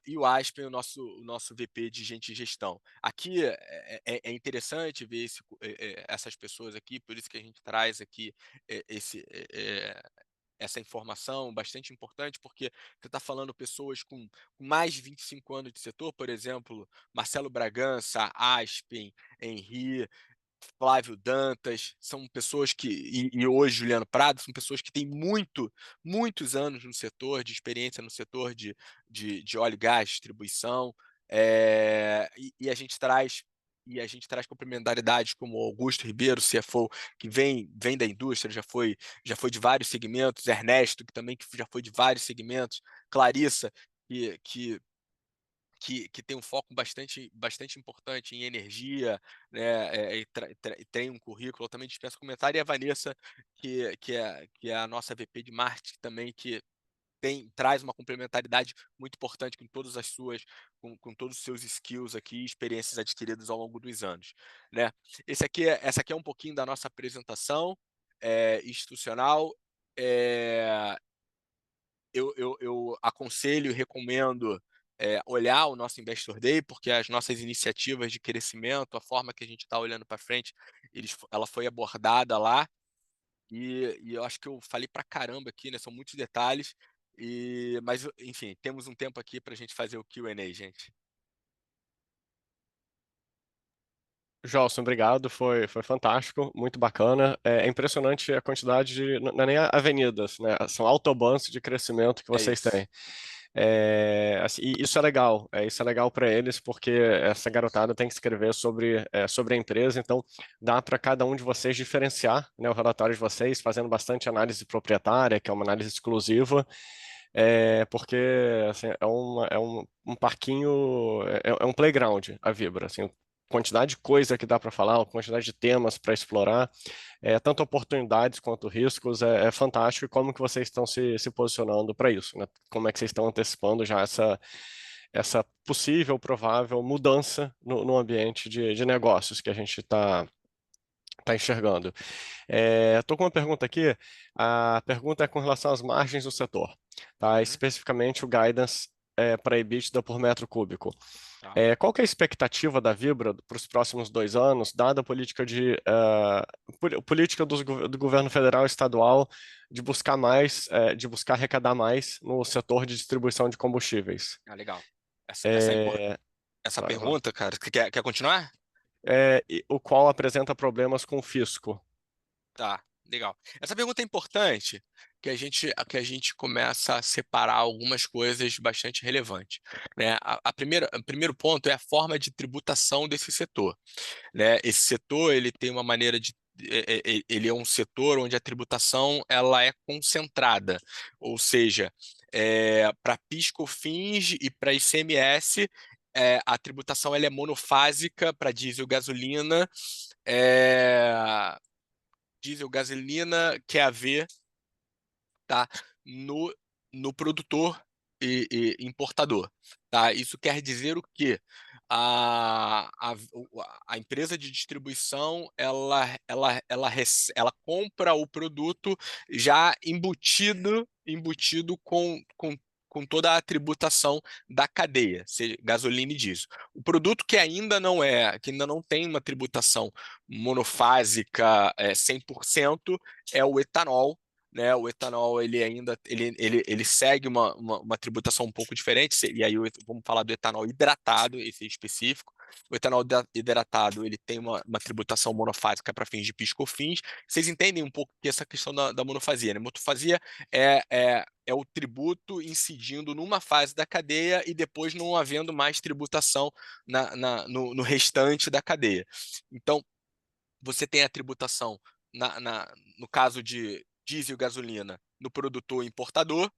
e o Aspen, o nosso VP de gente e gestão. Aqui é interessante ver essas pessoas aqui, por isso que a gente traz aqui essa informação bastante importante, porque você está falando pessoas com mais de 25 anos de setor, por exemplo, Marcelo Bragança, Aspen, Henri, Flávio Dantas, são pessoas e hoje Juliano Prado, são pessoas que têm muitos anos no setor, de experiência no setor de óleo e gás, distribuição, e a gente traz complementaridades como Augusto Ribeiro, CFO, que vem da indústria, já foi de vários segmentos, Ernesto, que também já foi de vários segmentos, Clarissa, que, que que tem um foco bastante importante em energia, né, e tem um currículo, também dispensa comentário, e a Vanessa, que é a nossa VP de marketing também, que traz uma complementaridade muito importante com todos os seus skills aqui, experiências adquiridas ao longo dos anos, né. Essa aqui é um pouquinho da nossa apresentação institucional. eh, eu aconselho e recomendo olhar o nosso Investor Day, porque as nossas iniciativas de crescimento, a forma que a gente está olhando para frente, ela foi abordada lá, e eu acho que eu falei para caramba aqui, né? São muitos detalhes, mas, enfim, temos um tempo aqui para a gente fazer o Q&A, gente. Jolson, obrigado, foi fantástico, muito bacana. É impressionante a quantidade não é nem avenidas, né? São autobans de crescimento que É vocês isso. têm. Assim, e isso é legal para eles, porque essa garotada tem que escrever sobre a empresa, então dá para cada um de vocês diferenciar, né, o relatório de vocês, fazendo bastante análise proprietária, que é uma análise exclusiva, porque assim, um parquinho, é um playground a Vibra, assim, quantidade de coisa que dá para falar, quantidade de temas para explorar, tanto oportunidades quanto riscos, é fantástico. E como que vocês estão se posicionando para isso, né? Como é que vocês estão antecipando já essa possível, provável mudança no ambiente de negócios que a gente está enxergando. Estou com uma pergunta aqui. A pergunta é com relação às margens do setor, tá? Uhum, Especificamente o guidance para EBITDA por metro cúbico. tá. Qual que é a expectativa da Vibra para os próximos 2 anos, dada a política do governo federal e estadual de buscar mais, de buscar arrecadar mais no setor de distribuição de combustíveis? Ah, legal. É, Essa Vai lá. pergunta, cara, quer continuar? O qual apresenta problemas com o fisco. Tá, legal. Essa pergunta é importante, que a gente começa a separar algumas coisas bastante relevantes, né? O primeiro ponto é a forma de tributação desse setor, né? Esse setor, ele tem uma maneira ele é um setor onde a tributação ela é concentrada, ou seja, para PIS/COFINS e para ICMS, a tributação ela é monofásica para diesel, gasolina, é, QAV, tá? No, no produtor e importador, tá? Isso quer dizer o quê? A empresa de distribuição ela compra o produto já embutido com toda a tributação da cadeia, seja gasolina e diesel. O produto que ainda não tem uma tributação monofásica 100% é o etanol, né? O etanol ele segue uma tributação um pouco diferente, e aí vamos falar do etanol hidratado, esse específico. O etanol hidratado ele tem uma tributação monofásica para fins de PIS/COFINS. Vocês entendem um pouco que essa questão da monofasia, né? Monofasia é o tributo incidindo numa fase da cadeia e depois não havendo mais tributação no restante da cadeia. Então, você tem a tributação, no caso de diesel e gasolina, no produtor importador,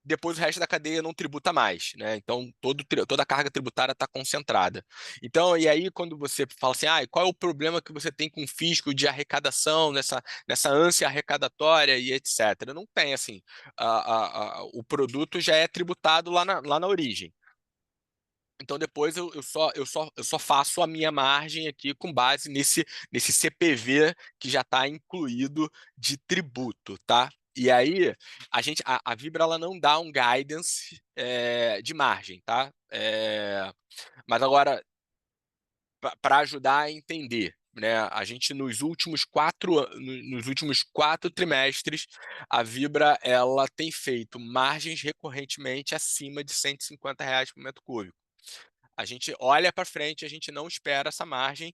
depois o resto da cadeia não tributa mais, né? Então, toda a carga tributária está concentrada. Então, e aí, quando você fala assim, qual é o problema que você tem com o fisco de arrecadação, nessa ânsia arrecadatória e etc. Não tem, assim, o produto já é tributado lá na origem. Então depois eu só faço a minha margem aqui com base nesse CPV que já está incluído de tributo, tá? E aí a Vibra ela não dá um guidance de margem, tá? Mas agora para ajudar a entender, né? A gente nos últimos 4 trimestres, a Vibra ela tem feito margens recorrentemente acima de R$ 150 por metro cúbico. A gente olha para frente, a gente não espera essa margem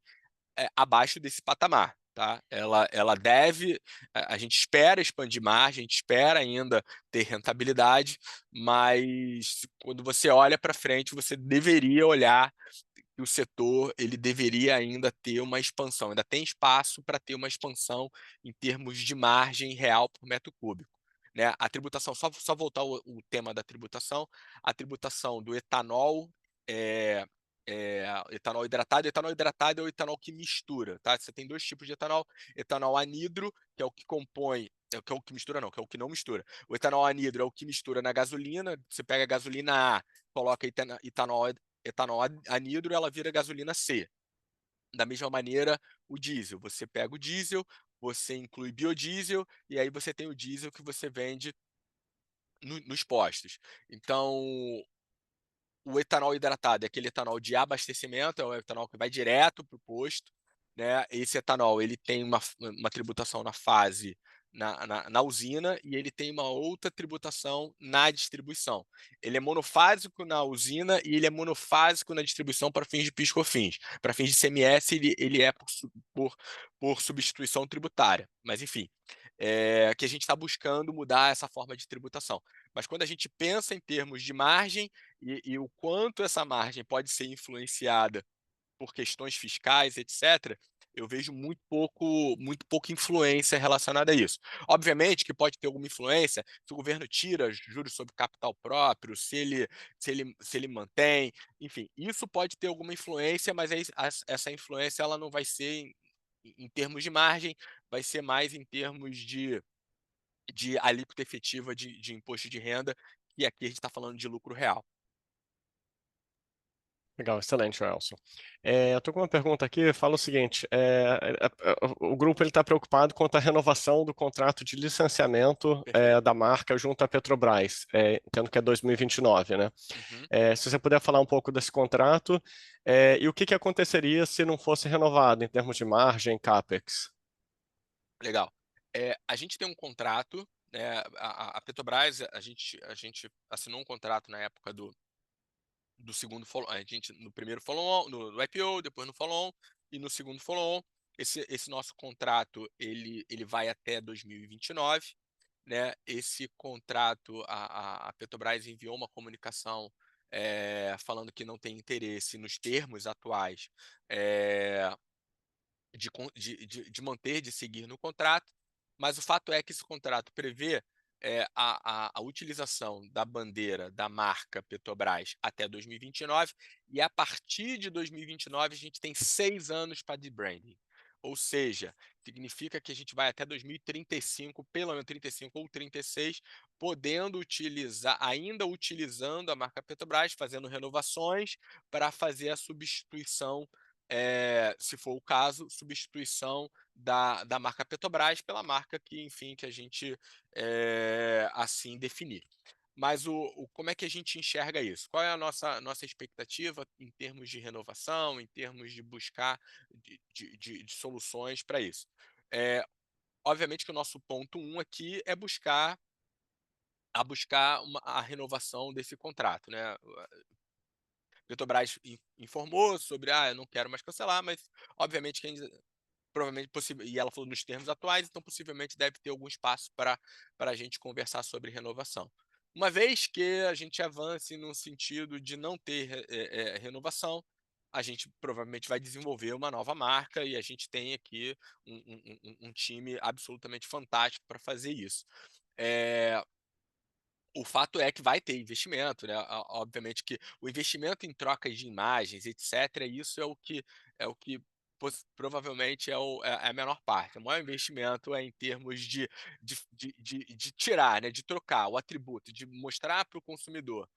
abaixo desse patamar. Tá? Ela deve, a gente espera expandir margem, a gente espera ainda ter rentabilidade, mas quando você olha para frente, você deveria olhar que o setor ele deveria ainda ter uma expansão, ainda tem espaço para ter uma expansão em termos de margem real por metro cúbico. Né? A tributação, só voltar o tema da tributação, a tributação do etanol etanol hidratado. Etanol hidratado é o etanol que mistura, tá? Você tem 2 tipos de etanol: etanol anidro, que é o que compõe, que é o que mistura não, que é o que não mistura. O etanol anidro é o que mistura na gasolina. Você pega a gasolina A, coloca etanol anidro, ela vira gasolina C. Da mesma maneira, o diesel. Você pega o diesel, você inclui biodiesel e aí você tem o diesel que você vende nos postos. Então, o etanol hidratado é aquele etanol de abastecimento, é o etanol que vai direto para o posto, né? Esse etanol ele tem uma tributação na fase na usina e ele tem uma outra tributação na distribuição. Ele é monofásico na usina e ele é monofásico na distribuição para fins de PIS/COFINS. Para fins de CMS, ele é por substituição tributária. Mas, enfim, que a gente está buscando mudar essa forma de tributação. Mas quando a gente pensa em termos de margem e o quanto essa margem pode ser influenciada por questões fiscais, etc., eu vejo muito pouca influência relacionada a isso. Obviamente que pode ter alguma influência se o governo tira juros sobre capital próprio, se ele mantém, enfim, isso pode ter alguma influência, mas essa influência ela não vai ser em termos de margem, vai ser mais em termos de alíquota efetiva de imposto de renda, e aqui a gente está falando de lucro real. Legal, excelente, Elson. Eu estou com uma pergunta aqui, fala o seguinte, o grupo está preocupado quanto à renovação do contrato de licenciamento Perfeito. da marca junto à Petrobras, entendo que é 2029, né? Uhum. Se você puder falar um pouco desse contrato e o que aconteceria se não fosse renovado em termos de margem, CAPEX? Legal. A gente tem um contrato, né, a Petrobras, a gente assinou um contrato na época do segundo follow-on, a gente no primeiro follow-on, no IPO, depois no follow-on e no segundo follow-on. Esse nosso contrato ele vai até 2029, né? Esse contrato, a Petrobras enviou uma comunicação falando que não tem interesse nos termos atuais de manter, de seguir no contrato, mas o fato é que esse contrato prevê a utilização da bandeira da marca Petrobras até 2029, e a partir de 2029 a gente tem 6 anos para de branding. Ou seja, significa que a gente vai até 2035, pelo menos 35 ou 36, podendo utilizar, ainda utilizando a marca Petrobras, fazendo renovações para fazer a substituição, se for o caso, substituição da marca Petrobras pela marca que, enfim, que a gente assim definir. Mas como é que a gente enxerga isso? Qual é a nossa expectativa em termos de renovação, em termos de buscar de soluções para isso? Eh, Obviamente que o nosso ponto um aqui é buscar a renovação desse contrato, né. A Petrobras informou sobre: "Ah, eu não quero mais cancelar", mas obviamente que ainda provavelmente e ela falou nos termos atuais, então possivelmente deve ter algum espaço para a gente conversar sobre renovação. Uma vez que a gente avance no sentido de não ter renovação, a gente provavelmente vai desenvolver uma nova marca e a gente tem aqui um time absolutamente fantástico para fazer isso. Eh o fato é que vai ter investimento, né, obviamente que o investimento em trocas de imagens, etcétera, isso é o que provavelmente é a menor parte. O maior investimento é em termos de tirar, né, de trocar o atributo, de mostrar para o consumidor,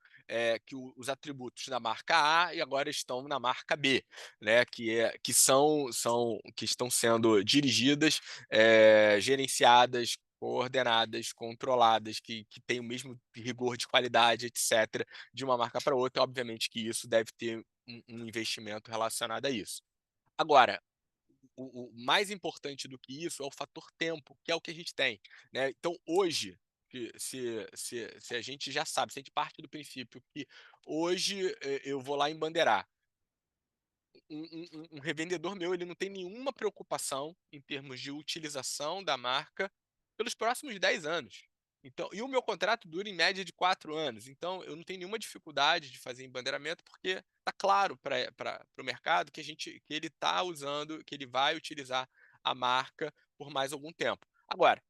que os atributos da marca A e agora estão na marca B, né, que estão sendo dirigidas, gerenciadas, coordenadas, controladas, que têm o mesmo rigor de qualidade, etcétera, de uma marca para outra. Obviamente que isso deve ter um investimento relacionado a isso. Agora, o mais importante do que isso é o fator tempo, que é o que a gente tem, né. Então hoje, que se a gente já sabe, se a gente parte do princípio que hoje, eu vou lá embandeirar um revendedor meu, ele não tem nenhuma preocupação em termos de utilização da marca pelos próximos 10 anos. Então, e o meu contrato dura em média de 4 anos, então eu não tenho nenhuma dificuldade de fazer embandeiramento, porque está claro para o mercado que ele está usando, que ele vai utilizar a marca por mais algum tempo. Agora,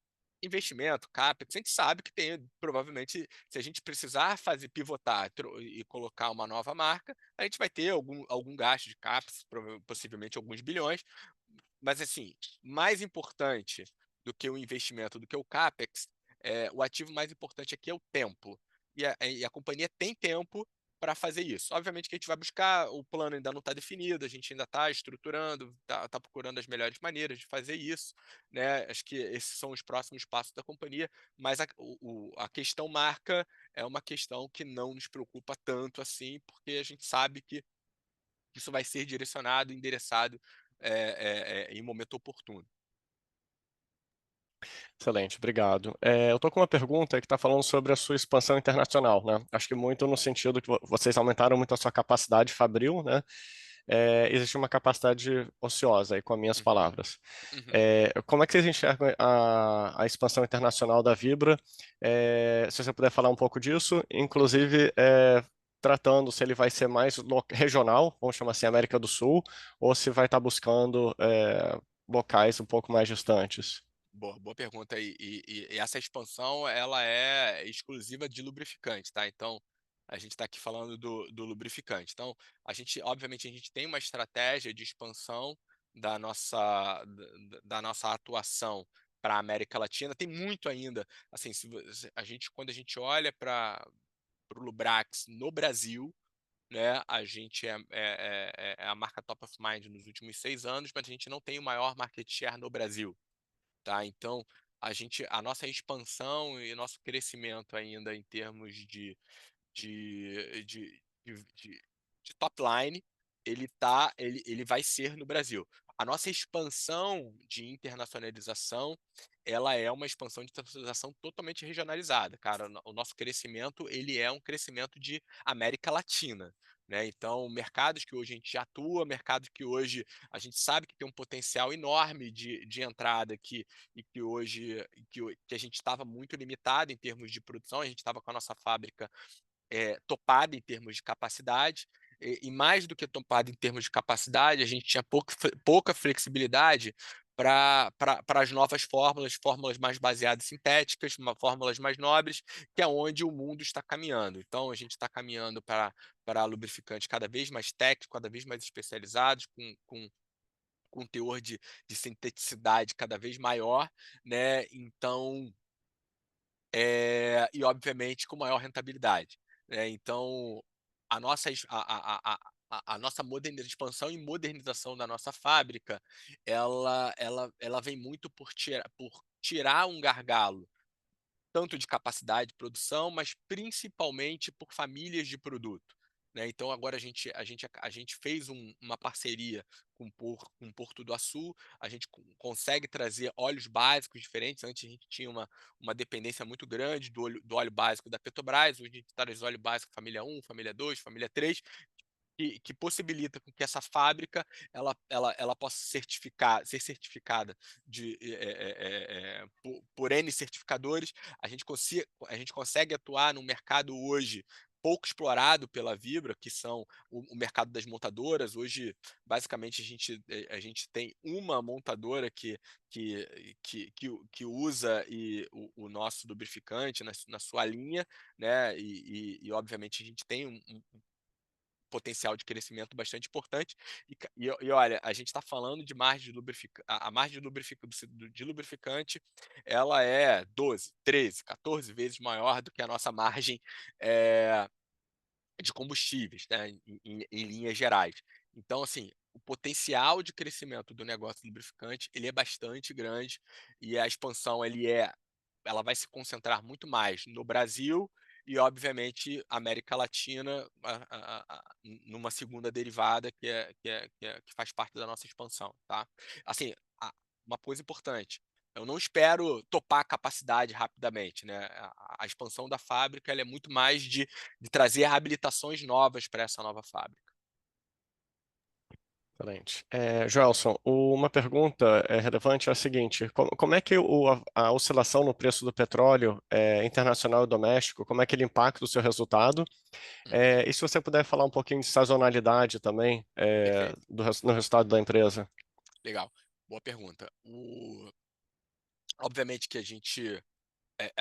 investimento, CapEx, a gente sabe que tem, provavelmente, se a gente precisar fazer pivotar e colocar uma nova marca, a gente vai ter algum gasto de CapEx, possivelmente alguns bilhões, mas assim, mais importante do que o investimento, do que o CapEx, o ativo mais importante aqui é o tempo. E a companhia tem tempo para fazer isso. Obviamente que a gente vai buscar, o plano ainda não está definido, a gente ainda está estruturando, está procurando as melhores maneiras de fazer isso, né? Acho que esses são os próximos passos da companhia, mas a questão marca é uma questão que não nos preocupa tanto assim, porque a gente sabe que isso vai ser direcionado, endereçado em momento oportuno. Excelente, obrigado. Eu estou com uma pergunta que está falando sobre a sua expansão internacional, né? Acho que muito no sentido que vocês aumentaram muito a sua capacidade fabril, né? Existe uma capacidade ociosa, aí com as minhas Uhum, palavras. uhum. Como é que vocês enxergam a expansão internacional da Vibra? Se você puder falar um pouco disso, inclusive tratando se ele vai ser mais regional, vamos chamar assim, América do Sul, ou se vai estar buscando locais um pouco mais distantes. Boa pergunta. E essa expansão, ela é exclusiva de lubrificante, tá? Então, a gente está aqui falando do lubrificante. Então, obviamente, a gente tem uma estratégia de expansão da nossa atuação para a América Latina. Tem muito ainda, assim, quando a gente olha para o Lubrax no Brasil, né, a gente é a marca top of mind nos últimos 6 anos, mas a gente não tem o maior market share no Brasil. Tá? Então, a nossa expansão e nosso crescimento ainda em termos de top line, ele vai ser no Brasil. A nossa expansão de internacionalização, ela é uma expansão de internacionalização totalmente regionalizada, cara. O nosso crescimento, ele é um crescimento de América Latina, né? Então, mercados que hoje a gente já atua, mercados que hoje a gente sabe que tem um potencial enorme de entrada aqui e que hoje que a gente estava muito limitado em termos de produção, a gente estava com a nossa fábrica topada em termos de capacidade, e mais do que topada em termos de capacidade, a gente tinha pouca flexibilidade para as novas fórmulas mais baseadas em sintéticas, fórmulas mais nobres, que é onde o mundo está caminhando. Então, a gente está caminhando para lubrificantes cada vez mais técnicos, cada vez mais especializados, com teor de sinteticidade cada vez maior, né? Então, e obviamente com maior rentabilidade, né. Então, a nossa ex a nossa expansão e modernização da nossa fábrica, ela vem muito por tirar um gargalo, tanto de capacidade de produção, mas principalmente por famílias de produto, né? Então agora a gente fez uma parceria com o Porto do Açu, a gente consegue trazer óleos básicos diferentes. Antes a gente tinha uma dependência muito grande do óleo básico da Petrobras, hoje a gente traz óleo básico família 1, família 2, família 3, que possibilita com que essa fábrica ela possa ser certificada por N certificadores. A gente consegue atuar num mercado hoje pouco explorado pela Vibra, que são o mercado das montadoras. Hoje, basicamente, a gente tem uma montadora que usa o nosso lubrificante na sua linha, né? Obviamente, a gente tem um potencial de crescimento bastante importante. Olha, a gente está falando de margem de lubrificante. A margem de lubrificante, ela é 12, 13, 14 vezes maior do que a nossa margem de combustíveis, né, em linhas gerais. Então, assim, o potencial de crescimento do negócio lubrificante, ele é bastante grande, e a expansão ela vai se concentrar muito mais no Brasil e, obviamente, América Latina, numa segunda derivada que faz parte da nossa expansão, tá? Assim, uma coisa importante, eu não espero topar a capacidade rapidamente, né? A expansão da fábrica, ela é muito mais de trazer habilitações novas para essa nova fábrica. Excelente. Joelson, uma pergunta relevante é a seguinte: como é que a oscilação no preço do petróleo internacional e doméstico, como é que ele impacta o seu resultado? Uhum, E se você puder falar um pouquinho de sazonalidade também perfeito, no resultado da empresa? legal. Boa pergunta. Obviamente que a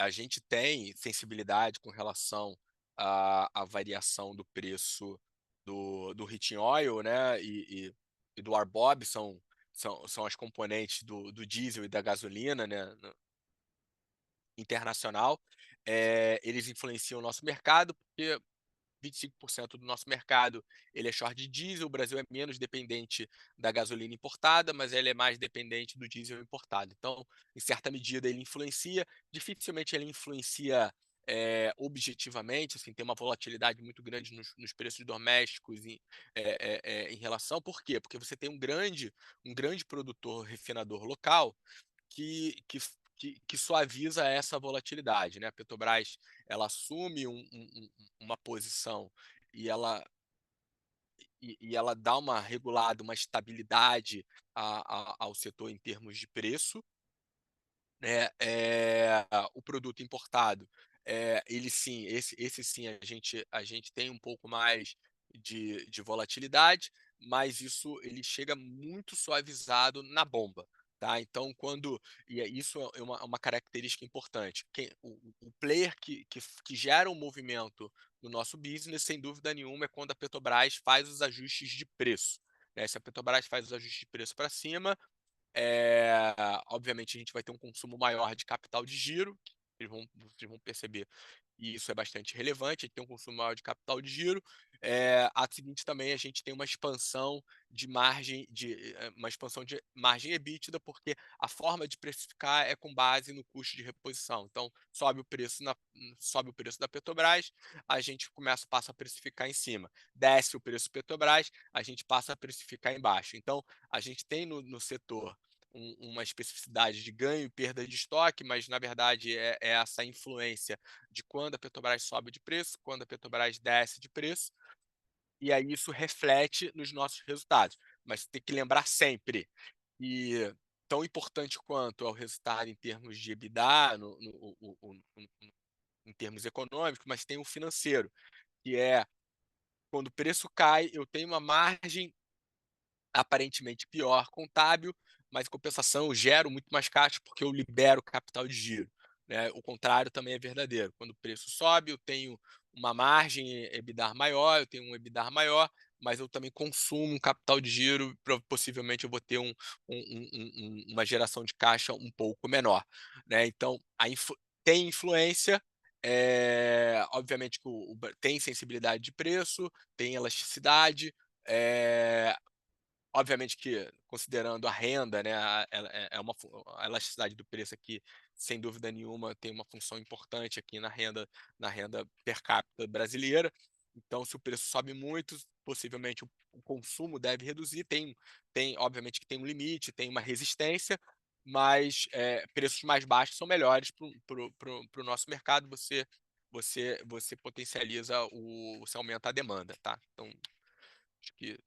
gente tem sensibilidade com relação à variação do preço do heating oil, né? E do RBOB, são as componentes do diesel e da gasolina, né? Internacional. Eles influenciam o nosso mercado, porque 25% do nosso mercado ele é short de diesel. O Brasil é menos dependente da gasolina importada, mas ele é mais dependente do diesel importado. Então, em certa medida, ele influencia. Dificilmente ele influencia objetivamente, assim, tem uma volatilidade muito grande nos preços domésticos em relação. Por quê? Porque você tem um grande produtor refinador local que suaviza essa volatilidade, né? A Petrobras, ela assume uma posição e ela dá uma regulada, uma estabilidade ao setor em termos de preço, né? O produto importado, ele sim, esse sim a gente tem um pouco mais de volatilidade, mas isso ele chega muito suavizado na bomba, tá? Então, isso é uma característica importante. O player que gera um movimento no nosso business, sem dúvida nenhuma, é quando a Petrobras faz os ajustes de preço, né? Se a Petrobras faz os ajustes de preço para cima, obviamente a gente vai ter um consumo maior de capital de giro, vocês vão perceber, e isso é bastante relevante. A gente tem um consumo maior de capital de giro. A seguinte também, a gente tem uma expansão de margem EBITDA, porque a forma de precificar é com base no custo de reposição. Então, sobe o preço da Petrobras, a gente passa a precificar em cima. Desce o preço Petrobras, a gente passa a precificar embaixo. Então, a gente tem no setor uma especificidade de ganho e perda de estoque, mas na verdade é essa influência de quando a Petrobras sobe de preço, quando a Petrobras desce de preço, e aí isso reflete nos nossos resultados. Mas tem que lembrar sempre que, tão importante quanto é o resultado em termos de EBITDA, em termos econômicos, mas tem o financeiro, que é quando o preço cai, eu tenho uma margem aparentemente pior contábil, mas em compensação eu gero muito mais caixa porque eu libero capital de giro, né? O contrário também é verdadeiro. Quando o preço sobe, eu tenho uma margem EBITDA maior, eu tenho um EBITDA maior, mas eu também consumo um capital de giro, possivelmente eu vou ter uma geração de caixa um pouco menor, né? Então, tem influência. Obviamente que tem sensibilidade de preço, tem elasticidade, é, obviamente que, considerando a renda, né, a elasticidade do preço aqui sem dúvida nenhuma, tem uma função importante aqui na renda per capita brasileira. Então, se o preço sobe muito, possivelmente o consumo deve reduzir. Obviamente, que tem um limite, tem uma resistência, mas preços mais baixos são melhores para o nosso mercado. Você potencializa você aumenta a demanda, tá? Então, acho que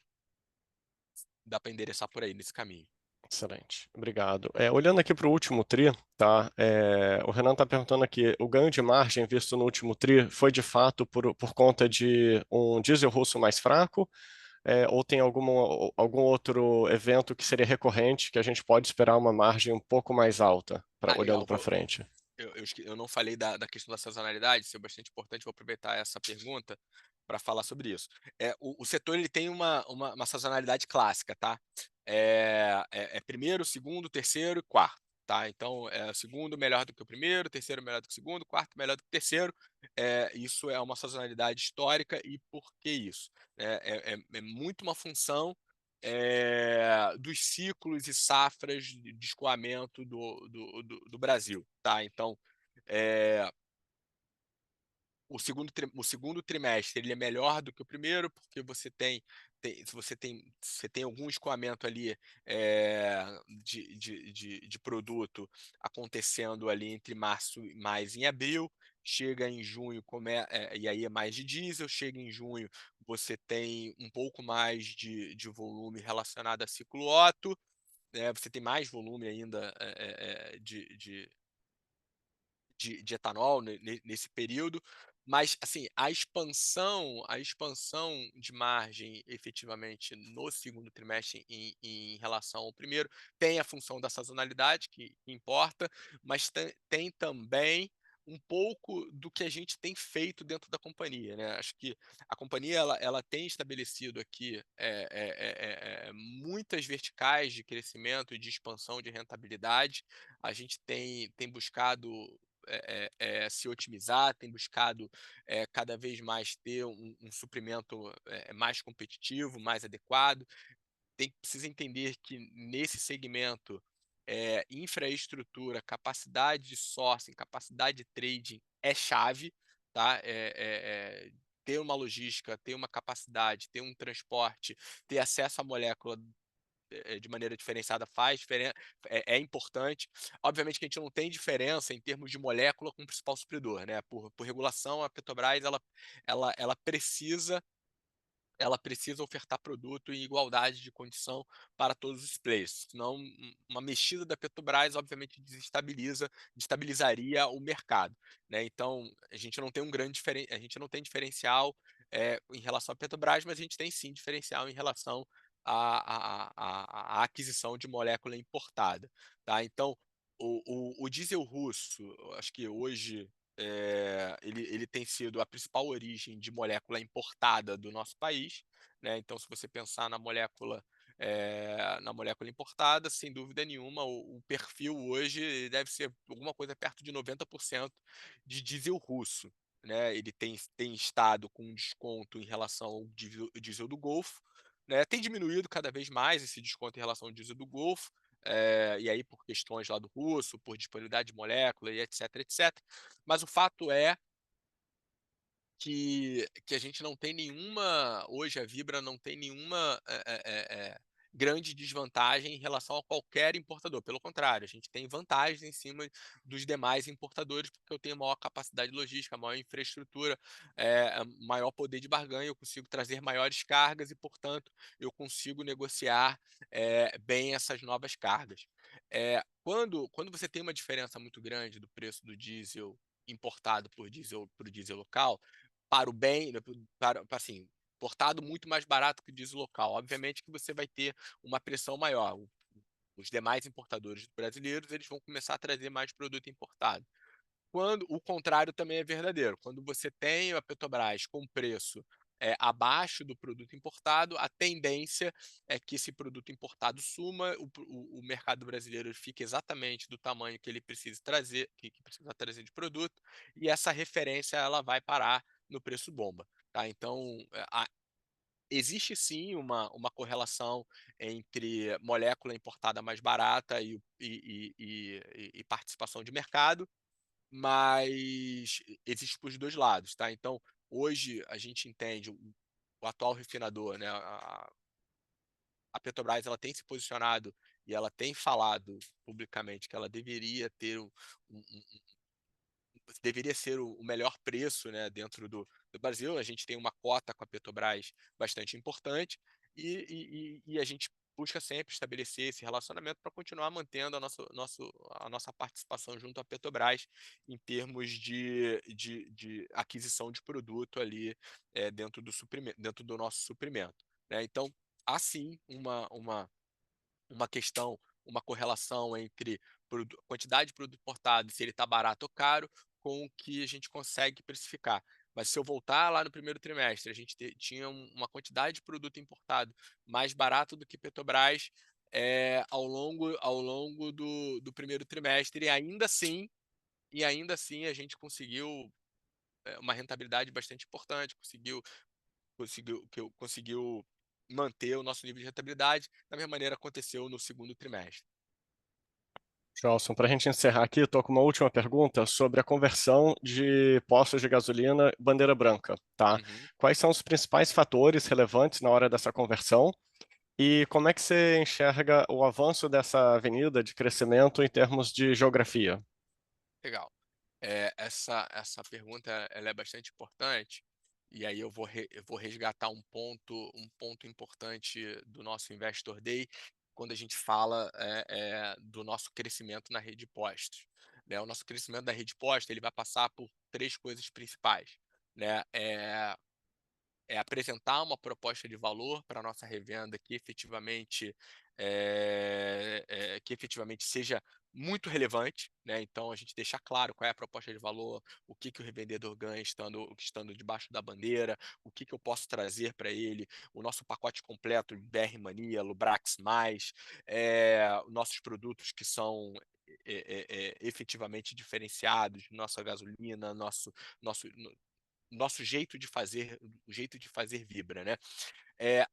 dá para endereçar por aí nesse caminho. Excelente, obrigado. Olhando aqui para o último TRI, tá? O Renan está perguntando aqui, o ganho de margem visto no último TRI foi de fato por conta de um diesel russo mais fraco, ou tem algum outro evento que seria recorrente que a gente pode esperar uma margem um pouco mais alta, olhando Legal. para frente? Eu não falei da questão da sazonalidade, isso é bastante importante, vou aproveitar essa pergunta para falar sobre isso. O setor ele tem uma sazonalidade clássica, tá? Primeiro, segundo, terceiro e quarto, tá? Então, o segundo melhor do que o primeiro, o terceiro melhor do que o segundo, o quarto melhor do que o terceiro. Isso é uma sazonalidade histórica, e por que isso? É muito uma função dos ciclos e safras de escoamento do Brasil, tá? Então, é, o segundo trimestre ele é melhor do que o primeiro, porque você tem algum escoamento ali de produto acontecendo ali entre março e mais em abril, chega em junho, e aí é mais de diesel, chega em junho, você tem um pouco mais de volume relacionado a ciclo Otto, né? Você tem mais volume ainda de etanol nesse período, mas assim a expansão de margem efetivamente no segundo trimestre em relação ao primeiro tem a função da sazonalidade que importa, mas tem também um pouco do que a gente tem feito dentro da companhia, né? Acho que a companhia ela tem estabelecido aqui muitas verticais de crescimento e de expansão de rentabilidade. A gente tem buscado se otimizar, tem buscado cada vez mais ter um suprimento mais competitivo, mais adequado. Precisa entender que nesse segmento, infraestrutura, capacidade de sourcing, capacidade de trading é chave, tá? Ter uma logística, ter uma capacidade, ter um transporte, ter acesso à molécula de maneira diferenciada faz diferença, é importante. Obviamente que a gente não tem diferença em termos de molécula com o principal supridor, né? Por regulação, a Petrobras ela precisa ofertar produto em igualdade de condição para todos os players. Senão, uma mexida da Petrobras, obviamente, destabilizaria o mercado, né? Então, a gente não tem a gente não tem diferencial em relação à Petrobras, mas a gente tem sim diferencial em relação à aquisição de molécula importada, tá? Então, o diesel russo, eu acho que hoje ele tem sido a principal origem de molécula importada do nosso país, né? Então, se você pensar na molécula importada, sem dúvida nenhuma, o perfil hoje deve ser alguma coisa perto de 90% de diesel russo, né? Ele tem estado com um desconto em relação ao diesel do Golfo, né? Tem diminuído cada vez mais esse desconto em relação ao diesel do Golfo, e aí por questões lá do russo, por disponibilidade de molécula e etc, etc. Mas o fato é que a gente não tem nenhuma, hoje a Vibra não tem nenhuma grande desvantagem em relação a qualquer importador. Pelo contrário, a gente tem vantagens em cima dos demais importadores, porque eu tenho maior capacidade logística, maior infraestrutura, maior poder de barganha, eu consigo trazer maiores cargas e, portanto, eu consigo negociar bem essas novas cargas. Quando você tem uma diferença muito grande do preço do diesel importado para o diesel local, para o bem, assim, importado muito mais barato que o diesel local. Obviamente que você vai ter uma pressão maior. Os demais importadores brasileiros eles vão começar a trazer mais produto importado. Quando o contrário também é verdadeiro. Quando você tem a Petrobras com preço abaixo do produto importado, a tendência é que esse produto importado suma, o mercado brasileiro fique exatamente do tamanho que ele precisa trazer, que precisa trazer de produto, e essa referência ela vai parar no preço bomba. Tá? Então, existe sim uma correlação entre molécula importada mais barata e participação de mercado, mas existe para os 2 lados, tá. Então, hoje a gente entende o atual refinador, né, a Petrobras ela tem se posicionado e ela tem falado publicamente que ela deveria ter um deveria ser o melhor preço, né, dentro do Brasil. A gente tem uma cota com a Petrobras bastante importante e a gente busca sempre estabelecer esse relacionamento para continuar mantendo a nossa participação junto à Petrobras em termos de aquisição de produto ali dentro do nosso suprimento, né? Então, há sim uma questão, uma correlação entre quantidade de produto importado, se ele está barato ou caro, com o que a gente consegue precificar. Mas se eu voltar lá no primeiro trimestre, a gente tinha uma quantidade de produto importado mais barato do que Petrobras ao longo do primeiro trimestre, e ainda assim a gente conseguiu uma rentabilidade bastante importante, conseguiu manter o nosso nível de rentabilidade, da mesma maneira aconteceu no segundo trimestre. Johnson, para a gente encerrar aqui, estou com uma última pergunta sobre a conversão de postos de gasolina bandeira branca, tá? Uhum. Quais são os principais fatores relevantes na hora dessa conversão e como é que você enxerga o avanço dessa avenida de crescimento em termos de geografia? Legal. Essa pergunta ela é bastante importante, e aí eu vou resgatar um ponto importante do nosso Investor Day, quando a gente fala do nosso crescimento na rede de postos, né? O nosso crescimento da rede de postos ele vai passar por três coisas principais, né? Apresentar uma proposta de valor para a nossa revenda que efetivamente seja muito relevante, né? Então a gente deixar claro qual é a proposta de valor, o que o revendedor ganha estando debaixo da bandeira, o que eu posso trazer para ele, o nosso pacote completo de BR Mania, Lubrax+, nossos produtos que são efetivamente diferenciados, nossa gasolina, nosso nosso jeito de fazer, o jeito de fazer vibra, né? É,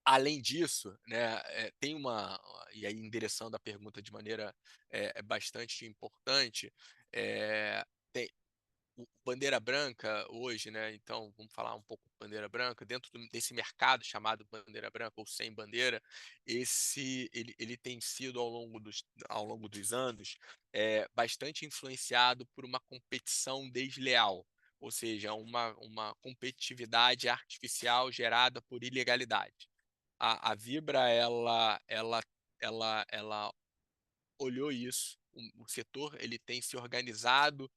além disso, né, tem e aí endereçando a pergunta de maneira bastante importante, tem o bandeira branca hoje, né? Então vamos falar um pouco de bandeira branca dentro desse mercado chamado bandeira branca ou sem bandeira, ele tem sido ao longo dos anos bastante influenciado por uma competição desleal, ou seja, uma competitividade artificial gerada por ilegalidade. A Vibra ela olhou isso. O setor ele tem se organizado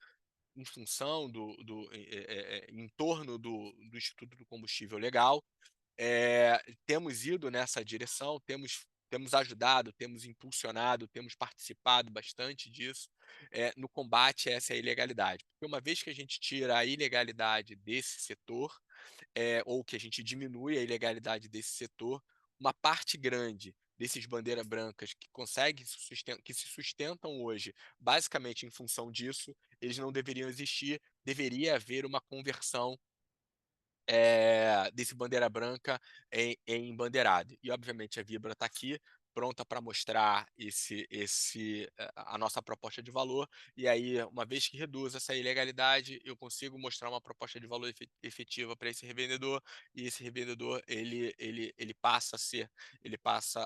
em função em torno do Instituto do Combustível Legal. Temos ido nessa direção, temos ajudado, temos impulsionado, temos participado bastante disso no combate a essa ilegalidade. Porque uma vez que a gente tira a ilegalidade desse setor, ou que a gente diminui a ilegalidade desse setor, uma parte grande desses bandeiras brancas que se sustentam hoje, basicamente em função disso, eles não deveriam existir, deveria haver uma conversão desse bandeira branca em bandeirado. E, obviamente, a Vibra está aqui, pronta para mostrar a nossa proposta de valor. E aí, uma vez que reduz essa ilegalidade, eu consigo mostrar uma proposta de valor efetiva para esse revendedor, e esse revendedor ele passa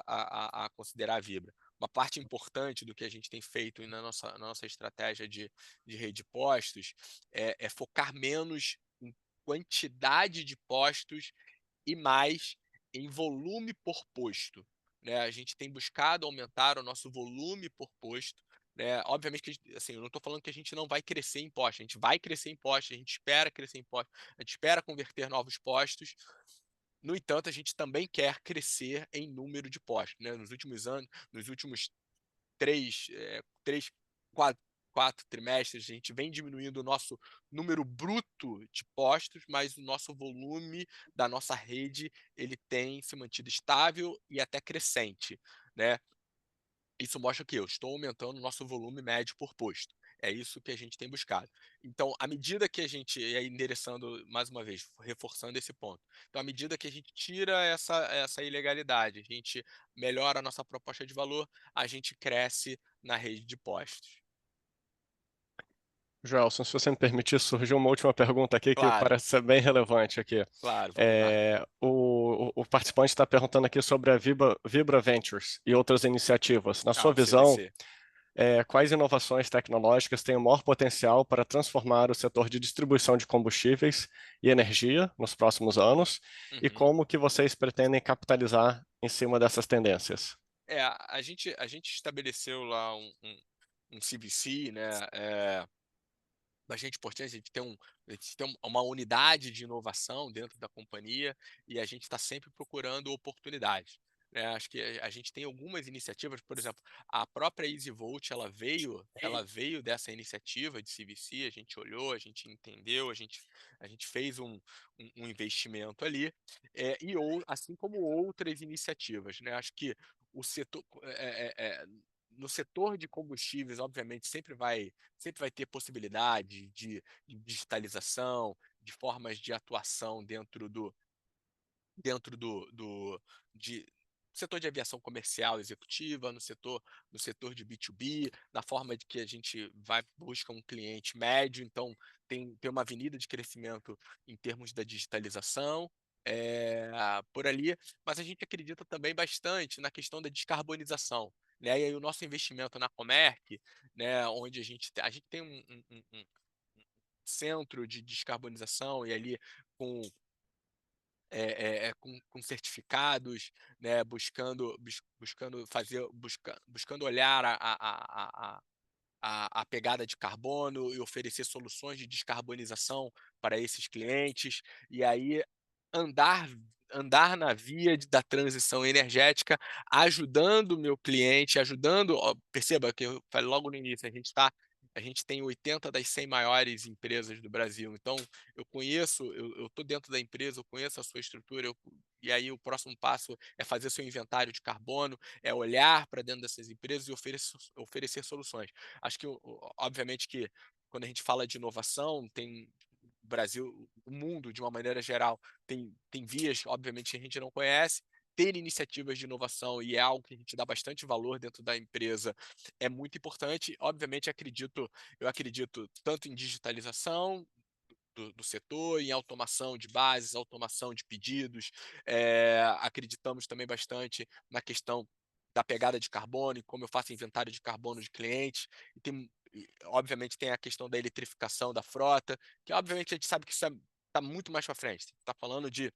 a considerar a Vibra. Uma parte importante do que a gente tem feito na nossa estratégia de rede de postos é focar menos quantidade de postos e mais em volume por posto, né? A gente tem buscado aumentar o nosso volume por posto, né? Obviamente que assim, eu não estou falando que a gente não vai crescer em postos, a gente vai crescer em postos, a gente espera crescer em postos, a gente espera converter novos postos. No entanto, a gente também quer crescer em número de postos, né? Nos últimos anos, nos últimos três, quatro, quatro trimestres, a gente vem diminuindo o nosso número bruto de postos, mas o nosso volume da nossa rede ele tem se mantido estável e até crescente, né? Isso mostra que eu estou aumentando o nosso volume médio por posto. É isso que a gente tem buscado. Então, à medida que a gente, e aí endereçando mais uma vez, reforçando esse ponto. Então, à medida que a gente tira essa ilegalidade, a gente melhora a nossa proposta de valor, a gente cresce na rede de postos. Joelson, se você me permitir, surgiu uma última pergunta aqui que Claro, parece ser bem relevante aqui. claro, vamos lá. O participante está perguntando aqui sobre a Vibra Ventures e outras iniciativas. Na Ah, sua o visão, CVC. quais inovações tecnológicas têm o maior potencial para transformar o setor de distribuição de combustíveis e energia nos próximos anos? E Uhum. como que vocês pretendem capitalizar em cima dessas tendências? A gente estabeleceu lá um CVC, né? Bastante importante a gente tem uma unidade de inovação dentro da companhia e a gente está sempre procurando oportunidades, né? Acho que a gente tem algumas iniciativas, por exemplo, a própria EasyVolt, ela veio dessa iniciativa de CVC, a gente olhou, a gente entendeu, a gente fez um investimento ali, assim como outras iniciativas, né? Acho que o setor, no setor de combustíveis, obviamente, sempre vai ter possibilidade de digitalização, de formas de atuação dentro do de setor de aviação comercial executiva, no setor de B2B, na forma de que a gente busca um cliente médio, então tem uma avenida de crescimento em termos da digitalização, por ali, mas a gente acredita também bastante na questão da descarbonização, né, e aí o nosso investimento na Comerc, né, onde a gente tem um centro de descarbonização e ali com com certificados, né, buscando olhar a pegada de carbono e oferecer soluções de descarbonização para esses clientes, e aí andar andar na via da transição energética, ajudando o meu cliente, perceba que eu falei logo no início, a gente tem 80 das 100 maiores empresas do Brasil, então eu estou dentro da empresa, eu conheço a sua estrutura, e aí o próximo passo é fazer seu inventário de carbono, é olhar para dentro dessas empresas e oferecer soluções. Acho que, obviamente, que quando a gente fala de inovação, o Brasil, o mundo, de uma maneira geral, tem vias, obviamente, que a gente não conhece. Ter iniciativas de inovação, e é algo que a gente dá bastante valor dentro da empresa, é muito importante. Obviamente, eu acredito tanto em digitalização do setor, em automação de bases, automação de pedidos. Acreditamos também bastante na questão da pegada de carbono e como eu faço inventário de carbono de clientes. Obviamente, tem a questão da eletrificação da frota, que obviamente a gente sabe que isso está muito mais para frente. Está falando de,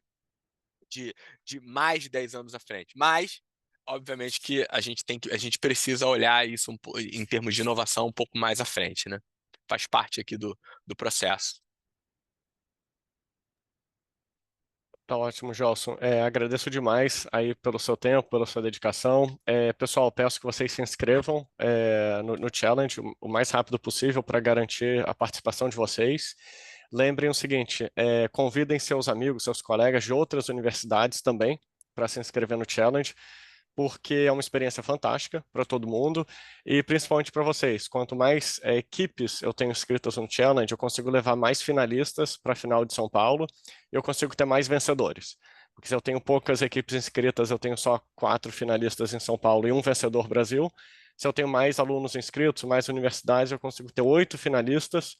de mais de 10 anos à frente. Mas, obviamente, que a gente precisa olhar isso em termos de inovação um pouco mais à frente, né? Faz parte aqui do processo. Tá ótimo, Gelson. Agradeço demais aí pelo seu tempo, pela sua dedicação. Pessoal, peço que vocês se inscrevam no challenge o mais rápido possível para garantir a participação de vocês. Lembrem o seguinte: convidem seus amigos, seus colegas de outras universidades também para se inscrever no challenge, porque é uma experiência fantástica para todo mundo e principalmente para vocês. Quanto mais equipes eu tenho inscritas no challenge, eu consigo levar mais finalistas para a final de São Paulo e eu consigo ter mais vencedores. Porque se eu tenho poucas equipes inscritas, eu tenho só 4 finalistas em São Paulo e um vencedor Brasil. Se eu tenho mais alunos inscritos, mais universidades, eu consigo ter 8 finalistas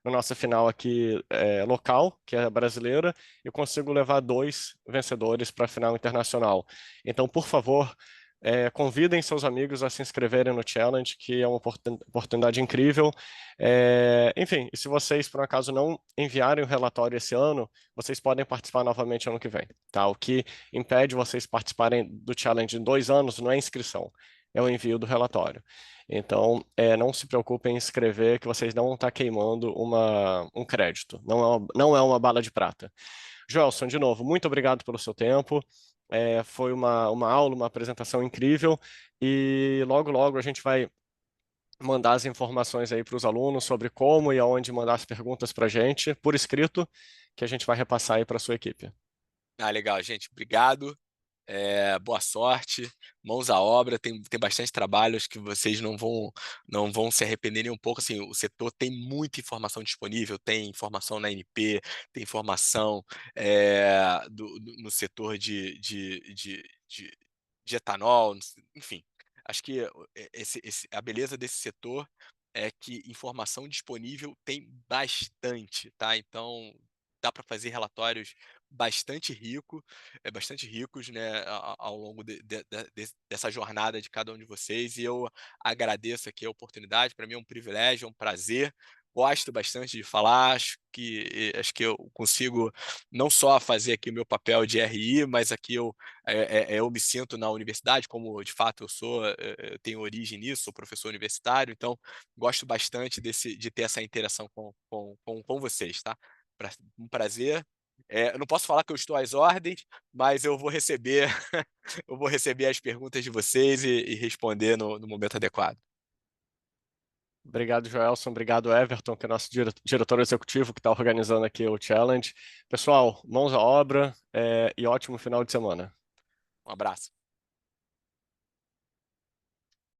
na nossa final aqui local, que é brasileira, e eu consigo levar 2 vencedores para a final internacional. Então, por favor, convidem seus amigos a se inscreverem no Challenge, que é uma oportunidade incrível. Enfim, e se vocês, por acaso, não enviarem o relatório esse ano, vocês podem participar novamente ano que vem. Tá? O que impede vocês participarem do Challenge em 2 anos não é inscrição, é o envio do relatório. Então, não se preocupem em escrever que vocês não vão estar queimando um crédito. Não é uma bala de prata. Joelson, de novo, muito obrigado pelo seu tempo. Foi uma aula, uma apresentação incrível. E logo, logo a gente vai mandar as informações aí para os alunos sobre como e aonde mandar as perguntas para a gente, por escrito, que a gente vai repassar aí para a sua equipe. Ah, legal, gente. Obrigado. Boa sorte, mãos à obra, tem bastante trabalho, acho que vocês não vão se arrependerem um pouco, assim, o setor tem muita informação disponível, tem informação na ANP, tem informação no setor de etanol, enfim, acho que a beleza desse setor é que informação disponível tem bastante, tá? Então dá para fazer relatórios bastante rico, bastante ricos, né, ao longo dessa jornada de cada um de vocês. E eu agradeço aqui a oportunidade. Para mim é um privilégio, é um prazer. Gosto bastante de falar. Acho que eu consigo não só fazer aqui o meu papel de RI, mas aqui eu me sinto na universidade, como de fato eu sou, eu tenho origem nisso, sou professor universitário, então gosto bastante de ter essa interação com vocês, tá? Um prazer. Eu não posso falar que eu estou às ordens, mas eu vou receber eu vou receber as perguntas de vocês e responder no momento adequado. Obrigado, Joelson. Obrigado, Everton, que é nosso diretor executivo que está organizando aqui o Challenge. Pessoal, mãos à obra, e ótimo final de semana. Um abraço.